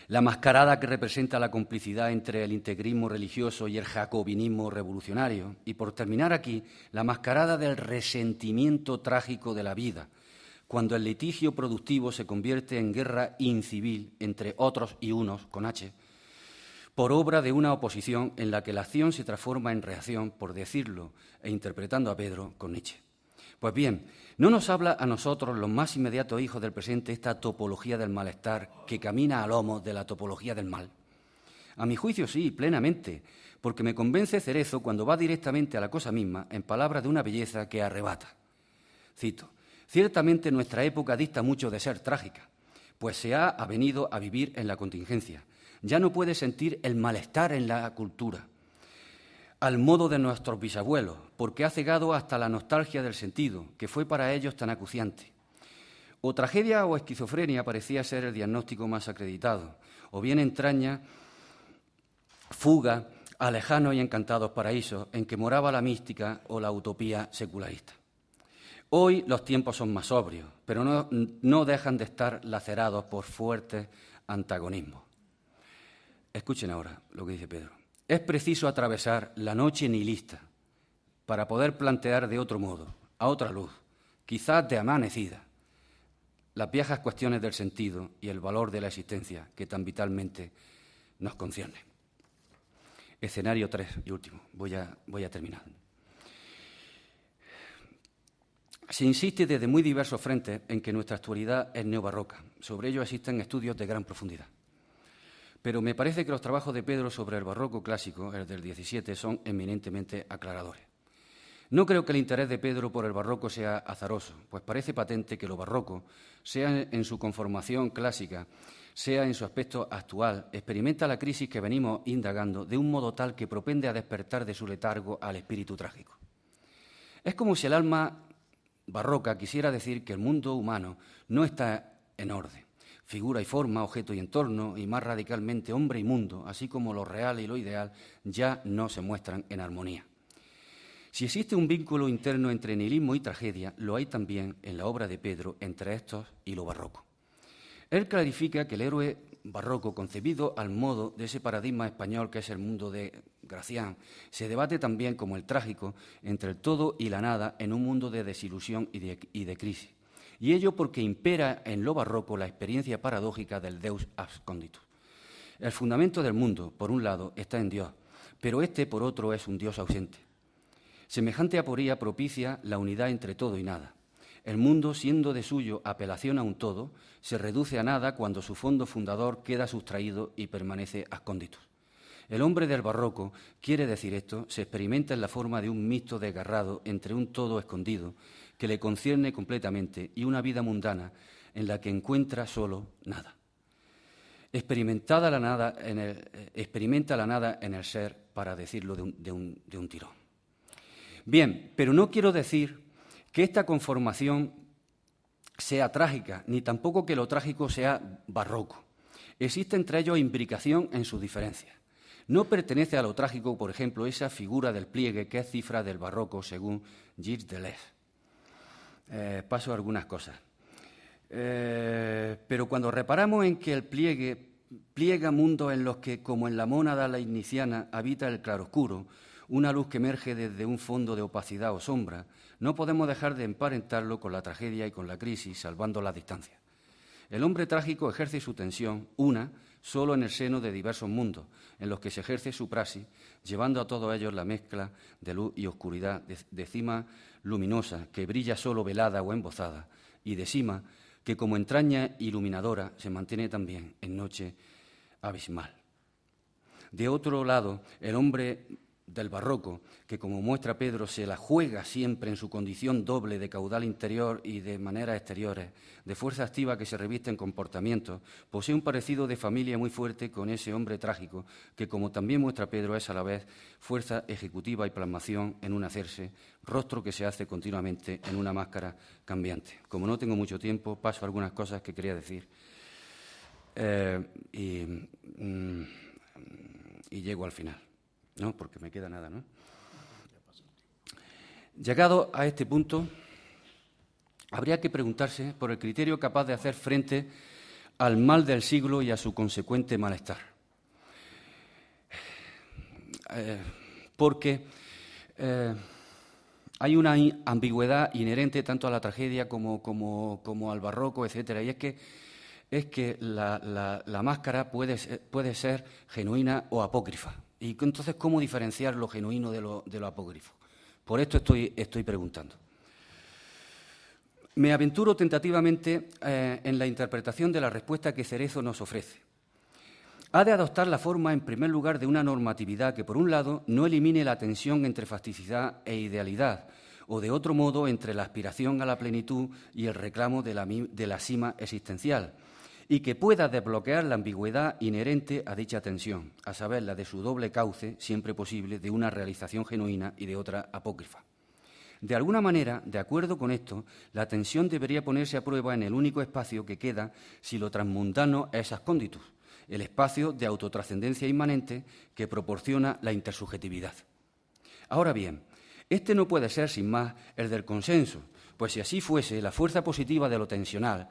La mascarada que representa la complicidad entre el integrismo religioso y el jacobinismo revolucionario. Y, por terminar aquí, la mascarada del resentimiento trágico de la vida, cuando el litigio productivo se convierte en guerra incivil entre otros y unos, con H, por obra de una oposición en la que la acción se transforma en reacción, por decirlo e interpretando a Pedro con Nietzsche. Pues bien, ¿no nos habla a nosotros, los más inmediatos hijos del presente, esta topología del malestar que camina a lomos de la topología del mal? A mi juicio sí, plenamente, porque me convence Cerezo cuando va directamente a la cosa misma, en palabras de una belleza que arrebata. Cito: «Ciertamente nuestra época dista mucho de ser trágica, pues se ha avenido a vivir en la contingencia. Ya no puede sentir el malestar en la cultura, al modo de nuestros bisabuelos, porque ha cegado hasta la nostalgia del sentido, que fue para ellos tan acuciante. O tragedia o esquizofrenia parecía ser el diagnóstico más acreditado, o bien entraña fuga a lejanos y encantados paraísos en que moraba la mística o la utopía secularista. Hoy los tiempos son más sobrios, pero no dejan de estar lacerados por fuertes antagonismos». Escuchen ahora lo que dice Pedro. «Es preciso atravesar la noche nihilista para poder plantear de otro modo, a otra luz, quizás de amanecida, las viejas cuestiones del sentido y el valor de la existencia que tan vitalmente nos concierne». Escenario 3 y último. Voy a terminar. Se insiste desde muy diversos frentes en que nuestra actualidad es neobarroca. Sobre ello existen estudios de gran profundidad. Pero me parece que los trabajos de Pedro sobre el barroco clásico, el del 17, son eminentemente aclaradores. No creo que el interés de Pedro por el barroco sea azaroso, pues parece patente que lo barroco, sea en su conformación clásica, sea en su aspecto actual, experimenta la crisis que venimos indagando de un modo tal que propende a despertar de su letargo al espíritu trágico. Es como si el alma barroca quisiera decir que el mundo humano no está en orden. Figura y forma, objeto y entorno, y más radicalmente hombre y mundo, así como lo real y lo ideal, ya no se muestran en armonía. Si existe un vínculo interno entre nihilismo y tragedia, lo hay también en la obra de Pedro entre estos y lo barroco. Él clarifica que el héroe barroco, concebido al modo de ese paradigma español que es el mundo de Gracián, se debate también como el trágico entre el todo y la nada en un mundo de desilusión y de crisis. Y ello porque impera en lo barroco la experiencia paradójica del Deus absconditus. El fundamento del mundo, por un lado, está en Dios, pero este, por otro, es un Dios ausente. Semejante aporía propicia la unidad entre todo y nada. El mundo, siendo de suyo apelación a un todo, se reduce a nada cuando su fondo fundador queda sustraído y permanece absconditus. El hombre del barroco, quiere decir esto, se experimenta en la forma de un mixto desgarrado entre un todo escondido que le concierne completamente y una vida mundana en la que encuentra solo nada. Experimenta la nada en el ser, para decirlo de un tirón. Bien, pero no quiero decir que esta conformación sea trágica, ni tampoco que lo trágico sea barroco. Existe entre ellos imbricación en sus diferencias. No pertenece a lo trágico, por ejemplo, esa figura del pliegue que es cifra del barroco según Gilles Deleuze. Paso a algunas cosas. Pero cuando reparamos en que el pliegue pliega mundos en los que, como en la mónada leibniziana, habita el claroscuro, una luz que emerge desde un fondo de opacidad o sombra, no podemos dejar de emparentarlo con la tragedia y con la crisis, salvando las distancias. El hombre trágico ejerce su tensión, solo en el seno de diversos mundos, en los que se ejerce su praxis, llevando a todos ellos la mezcla de luz y oscuridad, de cima luminosa, que brilla solo velada o embozada, y de cima, que como entraña iluminadora se mantiene también en noche abismal. De otro lado, el hombre del barroco, que como muestra Pedro se la juega siempre en su condición doble de caudal interior y de maneras exteriores, de fuerza activa que se reviste en comportamientos, posee un parecido de familia muy fuerte con ese hombre trágico, que como también muestra Pedro es a la vez fuerza ejecutiva y plasmación en un hacerse, rostro que se hace continuamente en una máscara cambiante. Como no tengo mucho tiempo, paso a algunas cosas que quería decir y llego al final. No, porque me queda nada, ¿no? Llegado a este punto, habría que preguntarse por el criterio capaz de hacer frente al mal del siglo y a su consecuente malestar. Porque hay una ambigüedad inherente tanto a la tragedia como al barroco, etcétera, y es que la máscara puede ser genuina o apócrifa. Y entonces, ¿cómo diferenciar lo genuino de lo apócrifo? Por esto estoy preguntando. Me aventuro tentativamente en la interpretación de la respuesta que Cerezo nos ofrece. ha de adoptar la forma, en primer lugar, de una normatividad que, por un lado, no elimine la tensión entre facticidad e idealidad, o de otro modo, entre la aspiración a la plenitud y el reclamo de la cima existencial, y que pueda desbloquear la ambigüedad inherente a dicha tensión, a saber, la de su doble cauce, siempre posible, de una realización genuina y de otra apócrifa. De alguna manera, de acuerdo con esto, la tensión debería ponerse a prueba en el único espacio que queda si lo transmundano es ascónditus, el espacio de autotrascendencia inmanente que proporciona la intersubjetividad. Ahora bien, este no puede ser, sin más, el del consenso, pues si así fuese, la fuerza positiva de lo tensional,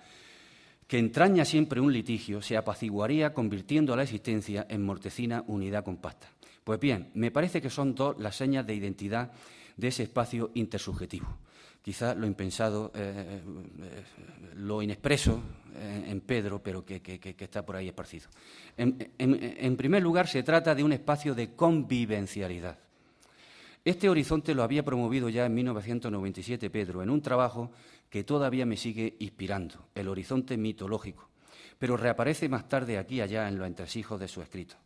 que entraña siempre un litigio, se apaciguaría convirtiendo a la existencia en mortecina unidad compacta. Pues bien, me parece que son dos las señas de identidad de ese espacio intersubjetivo. Quizá lo impensado, lo inexpreso en Pedro, pero que está por ahí esparcido. En primer lugar, se trata de un espacio de convivencialidad. Este horizonte lo había promovido ya en 1997 Pedro, en un trabajo que todavía me sigue inspirando, el horizonte mitológico, pero reaparece más tarde aquí y allá en los entresijos de su escrito.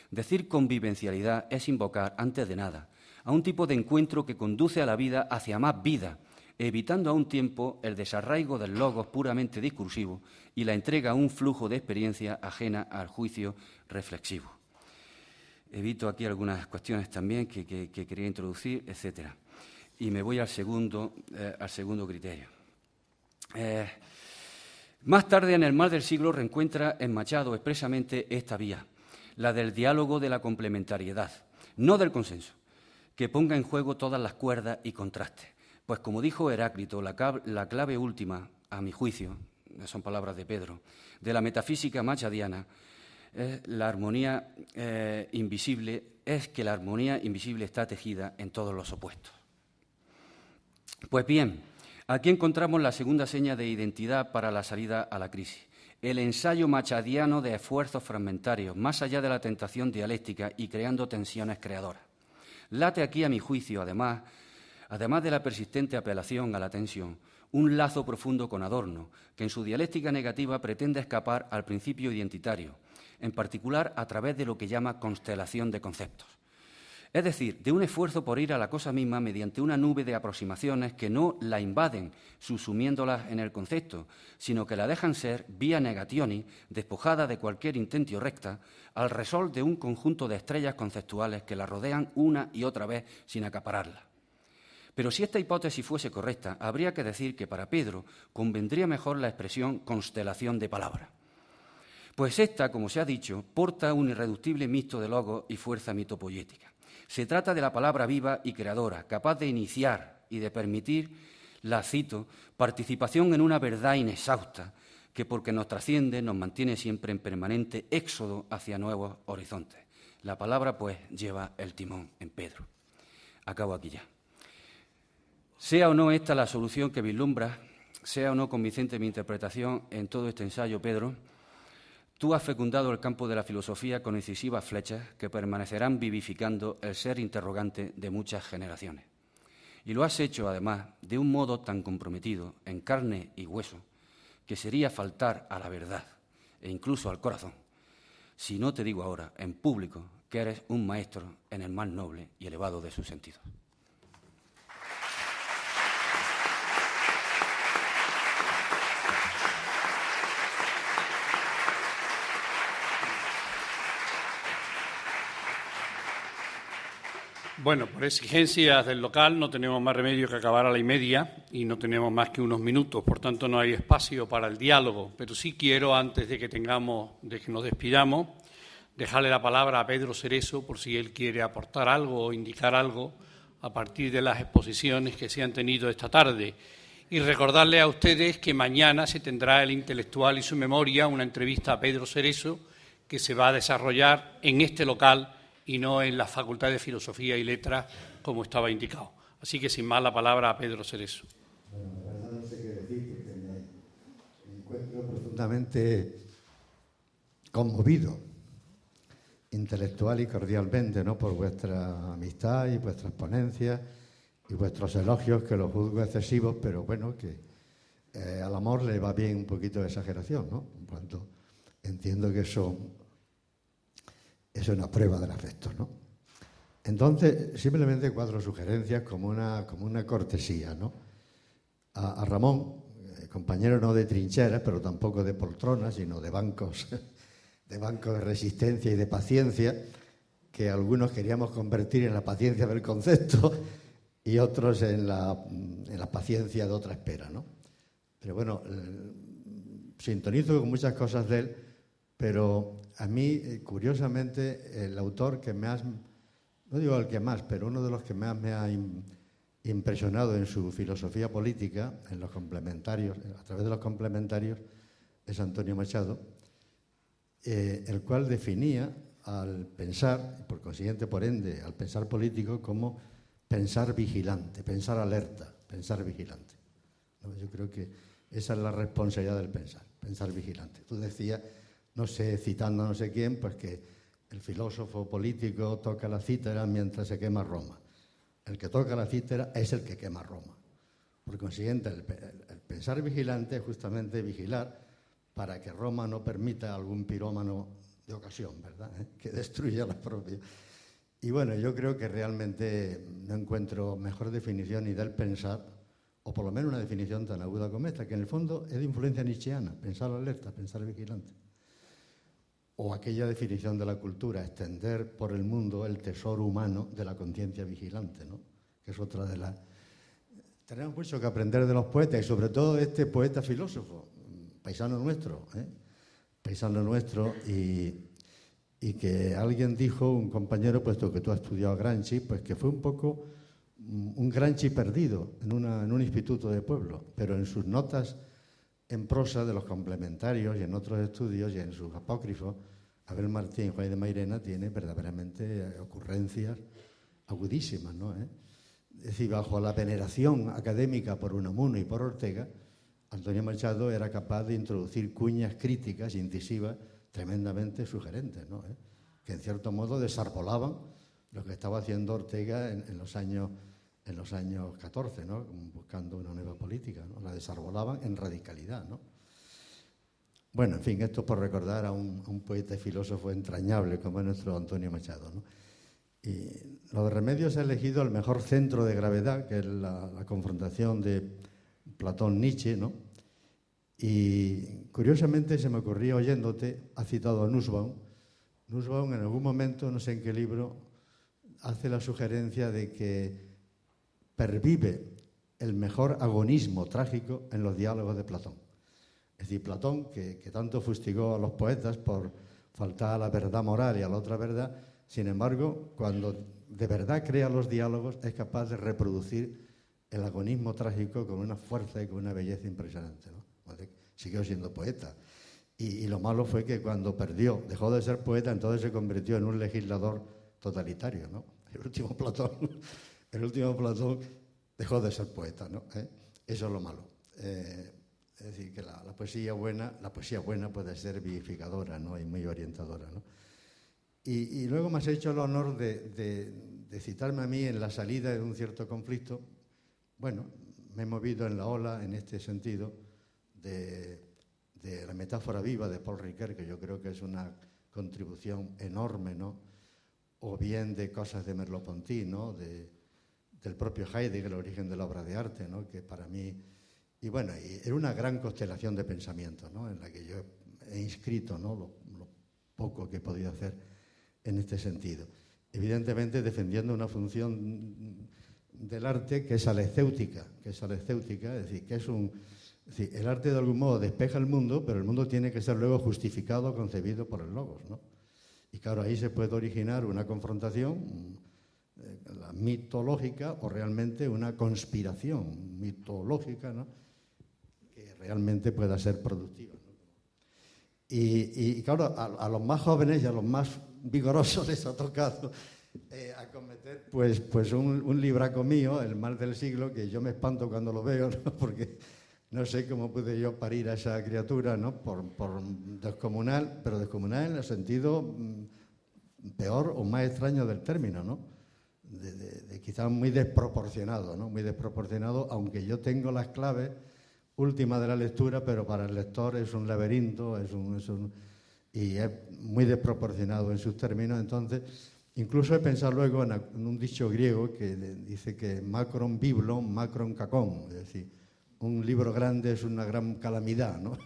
Decir convivencialidad es invocar, antes de nada, a un tipo de encuentro que conduce a la vida hacia más vida, evitando a un tiempo el desarraigo del logos puramente discursivo y la entrega a un flujo de experiencia ajena al juicio reflexivo. Evito aquí algunas cuestiones también que quería introducir, etcétera. Y me voy al segundo criterio. Más tarde, en El mal del siglo, reencuentra en Machado expresamente esta vía, la del diálogo de la complementariedad, no del consenso, que ponga en juego todas las cuerdas y contrastes. Pues, como dijo Heráclito, la clave última, a mi juicio, son palabras de Pedro, de la metafísica machadiana, la armonía invisible, es que la armonía invisible está tejida en todos los opuestos. Pues bien, aquí encontramos la segunda seña de identidad para la salida a la crisis, el ensayo machadiano de esfuerzos fragmentarios, más allá de la tentación dialéctica y creando tensiones creadoras. Late aquí, a mi juicio, además de la persistente apelación a la tensión, un lazo profundo con Adorno, que en su dialéctica negativa pretende escapar al principio identitario, en particular a través de lo que llama constelación de conceptos. Es decir, de un esfuerzo por ir a la cosa misma mediante una nube de aproximaciones que no la invaden, subsumiéndolas en el concepto, sino que la dejan ser, vía negationi, despojada de cualquier intentio recta, al resol de un conjunto de estrellas conceptuales que la rodean una y otra vez sin acapararla. Pero si esta hipótesis fuese correcta, habría que decir que para Pedro convendría mejor la expresión constelación de palabras. Pues esta, como se ha dicho, porta un irreductible mixto de logos y fuerza mitopoética. Se trata de la palabra viva y creadora, capaz de iniciar y de permitir, la cito, participación en una verdad inexhausta, que porque nos trasciende nos mantiene siempre en permanente éxodo hacia nuevos horizontes. La palabra, pues, lleva el timón en Pedro. Acabo aquí ya. Sea o no esta la solución que vislumbra, sea o no convincente mi interpretación en todo este ensayo, Pedro, tú has fecundado el campo de la filosofía con incisivas flechas que permanecerán vivificando el ser interrogante de muchas generaciones. Y lo has hecho, además, de un modo tan comprometido, en carne y hueso, que sería faltar a la verdad e incluso al corazón, si no te digo ahora, en público, que eres un maestro en el más noble y elevado de sus sentidos. Bueno, por exigencias del local no tenemos más remedio que acabar a la 1:30 y no tenemos más que unos minutos, por tanto no hay espacio para el diálogo, pero sí quiero, antes de que nos despidamos, dejarle la palabra a Pedro Cerezo por si él quiere aportar algo o indicar algo a partir de las exposiciones que se han tenido esta tarde. Y recordarle a ustedes que mañana se tendrá el Intelectual y su Memoria, una entrevista a Pedro Cerezo que se va a desarrollar en este local y no en la Facultad de Filosofía y Letras, como estaba indicado. Así que, sin más, la palabra a Pedro Cerezo. Bueno, no sé qué decir, porque me encuentro profundamente conmovido, intelectual y cordialmente, ¿no?, por vuestra amistad y vuestras ponencias y vuestros elogios, que los juzgo excesivos, pero bueno, que al amor le va bien un poquito de exageración, ¿no? En cuanto entiendo que son es una prueba del afecto, ¿no? Entonces, simplemente 4 sugerencias como una cortesía, ¿no? A Ramón, compañero no de trincheras, pero tampoco de poltronas, sino de bancos de resistencia y de paciencia, que algunos queríamos convertir en la paciencia del concepto y otros en la paciencia de otra espera, ¿no? Pero bueno, sintonizo con muchas cosas de él, pero a mí, curiosamente, el autor que más, no digo el que más, pero uno de los que más me ha impresionado en su filosofía política, en los complementarios, a través de los complementarios, es Antonio Machado, el cual definía al pensar, y por consiguiente, por ende, al pensar político, como pensar vigilante, pensar alerta, pensar vigilante. ¿No? Yo creo que esa es la responsabilidad del pensar vigilante. Tú decías, no sé, citando a no sé quién, pues que el filósofo político toca la cítara mientras se quema Roma. El que toca la cítara es el que quema Roma. Por consiguiente, el pensar vigilante es justamente vigilar para que Roma no permita a algún pirómano de ocasión, ¿verdad? Que destruya la propia. Y bueno, yo creo que realmente no encuentro mejor definición ni del pensar, o por lo menos una definición tan aguda como esta, que en el fondo es de influencia nietzscheana, pensar alerta, pensar vigilante. O aquella definición de la cultura, extender por el mundo el tesoro humano de la conciencia vigilante, ¿no? Que es otra de las... Tenemos mucho que aprender de los poetas y sobre todo de este poeta filósofo, paisano nuestro, y que alguien dijo, un compañero, puesto que tú has estudiado Gramsci, pues que fue un poco un Gramsci perdido en un instituto de pueblo, pero en sus notas en prosa de los complementarios y en otros estudios y en sus apócrifos, Abel Martín, Juan de Mairena tiene verdaderamente ocurrencias agudísimas, ¿no? Es decir, bajo la veneración académica por Unamuno y por Ortega, Antonio Machado era capaz de introducir cuñas críticas, incisivas, tremendamente sugerentes, ¿no? Que en cierto modo desarbolaban lo que estaba haciendo Ortega en los años 14, ¿no? Buscando una nueva política, ¿no? La desarbolaban en radicalidad, ¿no? Bueno, en fin, esto por recordar a un poeta y filósofo entrañable como es nuestro Antonio Machado, ¿no? Y los Remedios ha elegido el mejor centro de gravedad, que es la confrontación de Platón-Nietzsche, ¿no? Y curiosamente se me ocurría oyéndote, ha citado a Nussbaum. Nussbaum en algún momento, no sé en qué libro, hace la sugerencia de que pervive el mejor agonismo trágico en los diálogos de Platón. Es decir, Platón, que tanto fustigó a los poetas por faltar a la verdad moral y a la otra verdad, sin embargo, cuando de verdad crea los diálogos, es capaz de reproducir el agonismo trágico con una fuerza y con una belleza impresionante, ¿no? Siguió siendo poeta. Y lo malo fue que cuando perdió, dejó de ser poeta, entonces se convirtió en un legislador totalitario, ¿no? El último Platón dejó de ser poeta, ¿no? Eso es lo malo. Es decir, que la poesía buena puede ser vivificadora, ¿no? Y muy orientadora, ¿no? Y luego me has hecho el honor de citarme a mí en la salida de un cierto conflicto. Bueno, me he movido en la ola en este sentido de la metáfora viva de Paul Ricoeur, que yo creo que es una contribución enorme, ¿no? O bien de cosas de Merleau-Ponty, ¿no? Del propio Heidegger, el origen de la obra de arte, ¿no? Que para mí... Y bueno, era una gran constelación de pensamientos, ¿no? En la que yo he inscrito, ¿no? Lo poco que he podido hacer en este sentido. Evidentemente defendiendo una función del arte que es alecéutica, es decir, que es el arte de algún modo despeja el mundo, pero el mundo tiene que ser luego justificado, concebido por el logos, ¿no? Y claro, ahí se puede originar una confrontación la mitológica o realmente una conspiración mitológica, ¿no? Que realmente pueda ser productiva, ¿no? Y claro, a los más jóvenes y a los más vigorosos les ha tocado acometer pues un libraco mío, El mal del siglo, que yo me espanto cuando lo veo, ¿no? Porque no sé cómo pude yo parir a esa criatura, ¿no? Por descomunal, pero descomunal en el sentido peor o más extraño del término, ¿no? De quizás muy desproporcionado, ¿no? Muy desproporcionado, aunque yo tengo las claves últimas de la lectura, pero para el lector es un laberinto, y es muy desproporcionado en sus términos. Entonces, incluso he pensado luego en un dicho griego que dice que macron biblon, macron cacón, es decir, un libro grande es una gran calamidad, ¿no?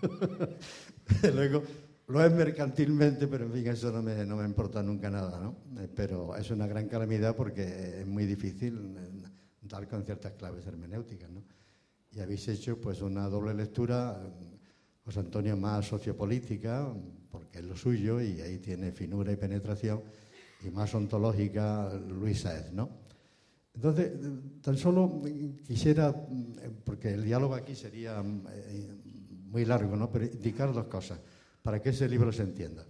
Luego, lo es mercantilmente, pero en fin, eso no me importa nunca nada, ¿no? Pero es una gran calamidad porque es muy difícil dar con ciertas claves hermenéuticas, ¿no? Y habéis hecho pues una doble lectura, José Antonio más sociopolítica, porque es lo suyo y ahí tiene finura y penetración, y más ontológica Luis Sáez, ¿no? Entonces, tan solo quisiera, porque el diálogo aquí sería muy largo, ¿no? Pero indicar dos cosas para que ese libro se entienda.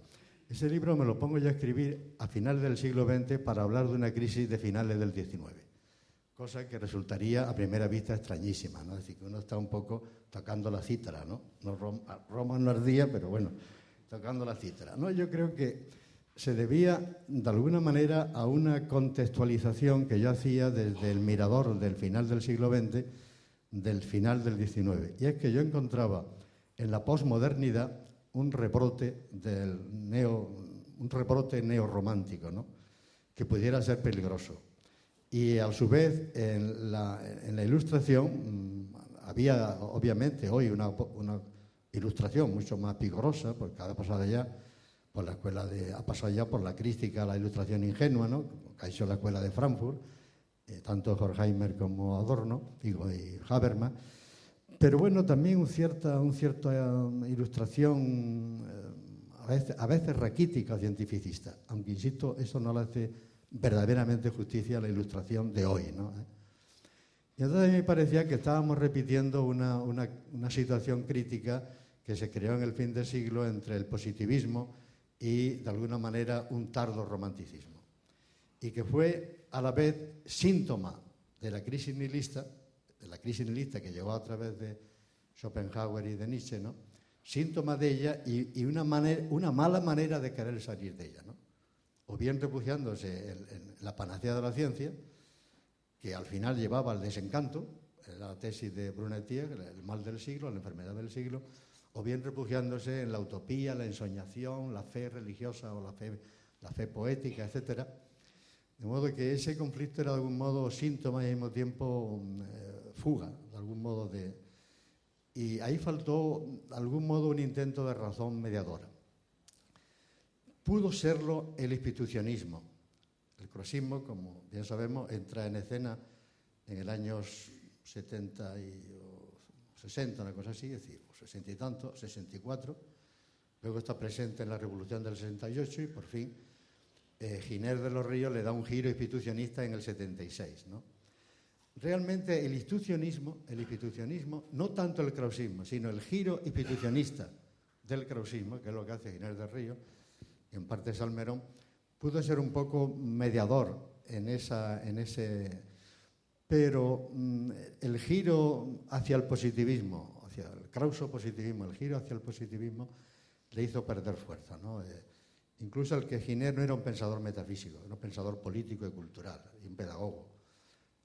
Ese libro me lo pongo yo a escribir a finales del siglo XX para hablar de una crisis de finales del XIX, cosa que resultaría a primera vista extrañísima, ¿no? Es decir, que uno está un poco tocando la cítara, ¿no? Roma no ardía, pero bueno, tocando la cítara, ¿no? Yo creo que se debía, de alguna manera, a una contextualización que yo hacía desde el mirador del final del siglo XX, del final del XIX. Y es que yo encontraba en la posmodernidad un rebrote neorromántico, ¿no? Que pudiera ser peligroso. Y a su vez, en la Ilustración había, obviamente, hoy una Ilustración mucho más vigorosa, porque ha pasado ya por la escuela ha pasado ya por la crítica a la Ilustración ingenua, ¿no? Que ha hecho la escuela de Frankfurt, tanto Horkheimer como Adorno, y Habermas. Pero bueno, también una cierta Ilustración a veces raquítica o cientificista, aunque insisto, eso no le hace verdaderamente justicia a la Ilustración de hoy, ¿no? Y entonces a mí me parecía que estábamos repitiendo una situación crítica que se creó en el fin del siglo entre el positivismo y, de alguna manera, un tardo romanticismo. Y que fue, a la vez, síntoma de la crisis nihilista, que llegó a través de Schopenhauer y de Nietzsche, ¿no? Síntoma de ella y una mala manera de querer salir de ella, ¿no? O bien refugiándose en la panacea de la ciencia, que al final llevaba al desencanto, la tesis de Brunetière, el mal del siglo, la enfermedad del siglo, o bien refugiándose en la utopía, la ensoñación, la fe religiosa o la fe poética, etc. De modo que ese conflicto era de algún modo síntoma y al mismo tiempo fuga, de algún modo y ahí faltó de algún modo un intento de razón mediadora. Pudo serlo el institucionismo. El croxismo, como bien sabemos, entra en escena en el año 70 o 60, una cosa así, es decir, 60 y tanto, 64. Luego está presente en la Revolución del 68 y por fin Giner de los Ríos le da un giro institucionista en el 76, ¿no? Realmente el institucionismo, no tanto el krausismo, sino el giro institucionista del krausismo, que es lo que hace Giner de Ríos, y en parte Salmerón, pudo ser un poco mediador en ese... Pero el giro hacia el positivismo, hacia el krauso-positivismo, el giro hacia el positivismo le hizo perder fuerza, ¿no? Incluso el que Giner no era un pensador metafísico, era un pensador político y cultural, y un pedagogo.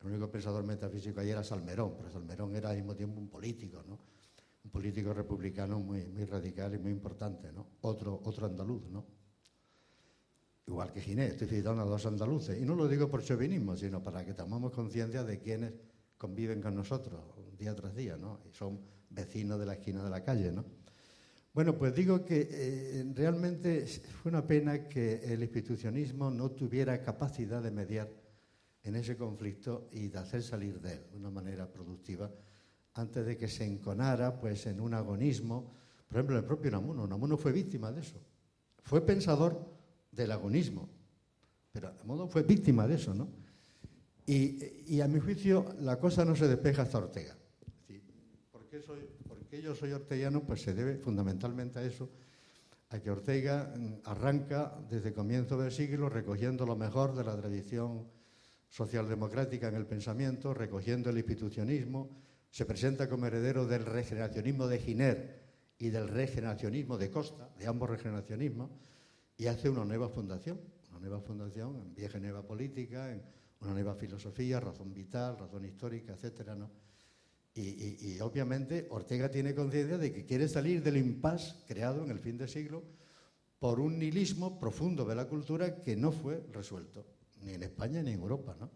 El único pensador metafísico ahí era Salmerón, pero Salmerón era al mismo tiempo un político, ¿no? Un político republicano muy, muy radical y muy importante, ¿no? Otro andaluz, ¿no? Igual que Giner, estoy citando a dos andaluces. Y no lo digo por chauvinismo, sino para que tomemos conciencia de quienes conviven con nosotros día tras día, ¿no? Y son vecinos de la esquina de la calle, ¿no? Bueno, pues digo que realmente fue una pena que el institucionismo no tuviera capacidad de mediar en ese conflicto y de hacer salir de él de una manera productiva antes de que se enconara pues, en un agonismo. Por ejemplo, el propio Unamuno fue víctima de eso. Fue pensador del agonismo, pero de modo fue víctima de eso, ¿no? Y a mi juicio la cosa no se despeja hasta Ortega. Es decir, ¿por qué yo soy orteguiano? Pues se debe fundamentalmente a eso, a que Ortega arranca desde comienzo del siglo recogiendo lo mejor de la tradición socialdemocrática en el pensamiento, recogiendo el institucionismo, se presenta como heredero del regeneracionismo de Giner y del regeneracionismo de Costa, de ambos regeneracionismos, y hace una nueva fundación en vieja y nueva política, en una nueva filosofía, razón vital, razón histórica, etcétera, ¿no? Y obviamente Ortega tiene conciencia de que quiere salir del impasse creado en el fin del siglo por un nihilismo profundo de la cultura que no fue resuelto, ni en España ni en Europa, ¿no?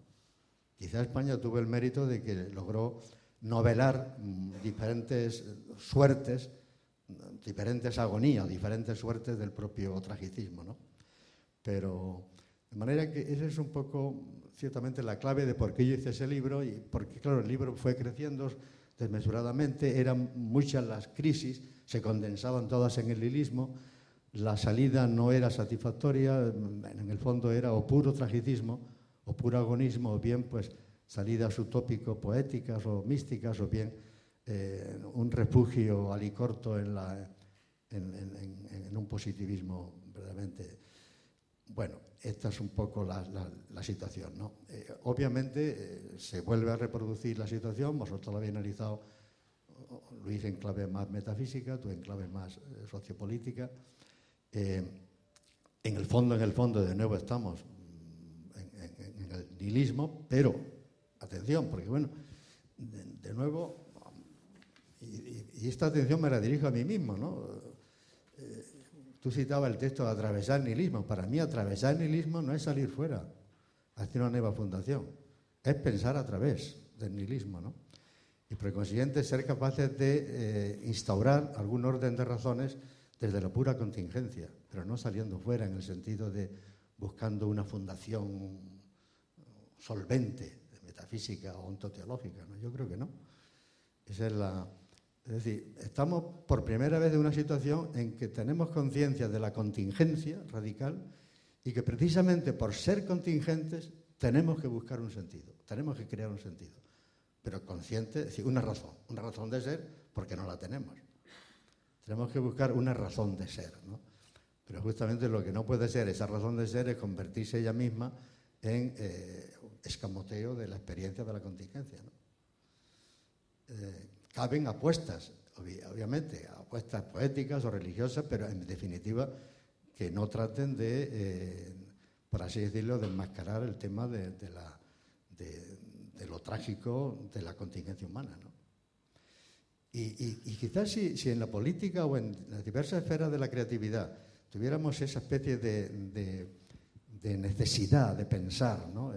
Quizá España tuvo el mérito de que logró novelar diferentes suertes, diferentes agonías, diferentes suertes del propio tragicismo, ¿no? Pero de manera que esa es un poco, ciertamente, la clave de por qué yo hice ese libro, y porque, claro, el libro fue creciendo desmesuradamente, eran muchas las crisis, se condensaban todas en el nihilismo, la salida no era satisfactoria, en el fondo era o puro tragicismo, o puro agonismo, o bien pues salidas utópico-poéticas o místicas, o bien un refugio alicorto en un positivismo verdaderamente. Bueno, esta es un poco la situación, ¿no? Obviamente se vuelve a reproducir la situación, vosotros lo habéis analizado, Luis, en clave más metafísica, tú en clave más sociopolítica. En el fondo, de nuevo estamos en el nihilismo, pero, atención, porque bueno, de nuevo, y esta atención me la dirijo a mí mismo, ¿no? Tú citabas el texto de atravesar el nihilismo. Para mí, atravesar el nihilismo no es salir fuera, hacer una nueva fundación, es pensar a través del nihilismo, ¿no? Y por consiguiente ser capaces de instaurar algún orden de razones desde la pura contingencia, pero no saliendo fuera en el sentido de buscando una fundación solvente, de metafísica o ontoteológica, ¿no? Yo creo que no. Esa es es decir, estamos por primera vez en una situación en que tenemos conciencia de la contingencia radical y que precisamente por ser contingentes tenemos que buscar un sentido, tenemos que crear un sentido, pero consciente, es decir, una razón de ser, porque no la tenemos. Tenemos que buscar una razón de ser, ¿no? Pero justamente lo que no puede ser esa razón de ser es convertirse ella misma en escamoteo de la experiencia de la contingencia, ¿no? Caben apuestas, obviamente, apuestas poéticas o religiosas, pero en definitiva que no traten de, por así decirlo, de enmascarar el tema de lo trágico de la contingencia humana, ¿no? Y quizás si en la política o en las diversas esferas de la creatividad tuviéramos esa especie de necesidad de pensar, ¿no?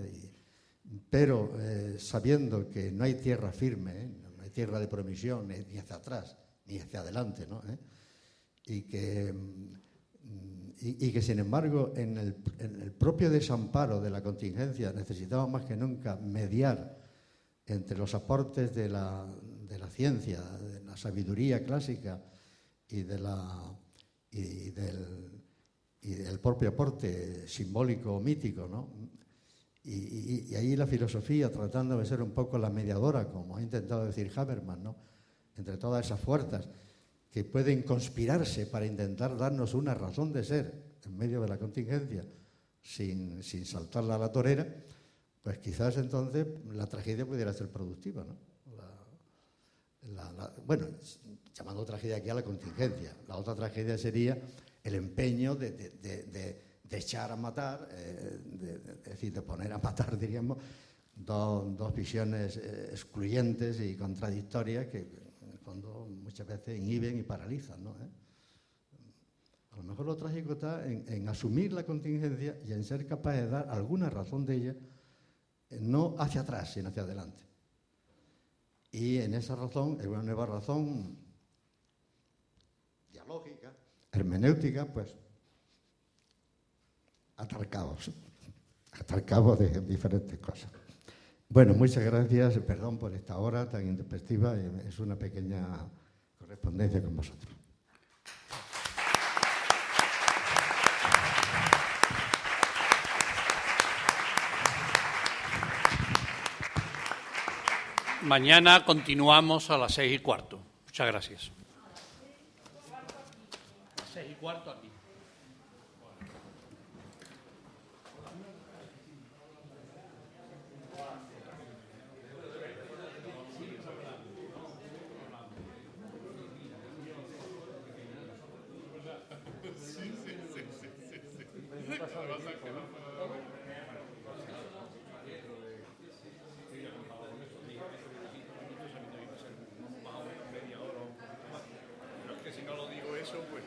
Pero sabiendo que no hay tierra firme, no hay tierra de promisión ni hacia atrás ni hacia adelante, ¿no? Y que sin embargo en el propio desamparo de la contingencia necesitamos más que nunca mediar entre los aportes de la ciencia, de la sabiduría clásica y del propio aporte simbólico o mítico, ¿no? Y ahí la filosofía, tratando de ser un poco la mediadora, como ha intentado decir Habermas, ¿no? Entre todas esas fuerzas que pueden conspirarse para intentar darnos una razón de ser en medio de la contingencia, sin saltarla a la torera, pues quizás entonces la tragedia pudiera ser productiva, ¿no? Bueno, llamando tragedia aquí a la contingencia. La otra tragedia sería el empeño de echar a matar, es decir, de poner a matar, diríamos, dos visiones excluyentes y contradictorias que, en el fondo, muchas veces inhiben y paralizan, ¿no? A lo mejor lo trágico está en asumir la contingencia y en ser capaz de dar alguna razón de ella, no hacia atrás, sino hacia adelante. Y en esa razón, es una nueva razón dialógica, hermenéutica, pues atar cabos de diferentes cosas. Bueno, muchas gracias, perdón por esta hora tan intempestiva, es una pequeña correspondencia con vosotros. Mañana continuamos a las 6:15. Muchas gracias. 6:15 aquí. Si no lo digo eso, pues...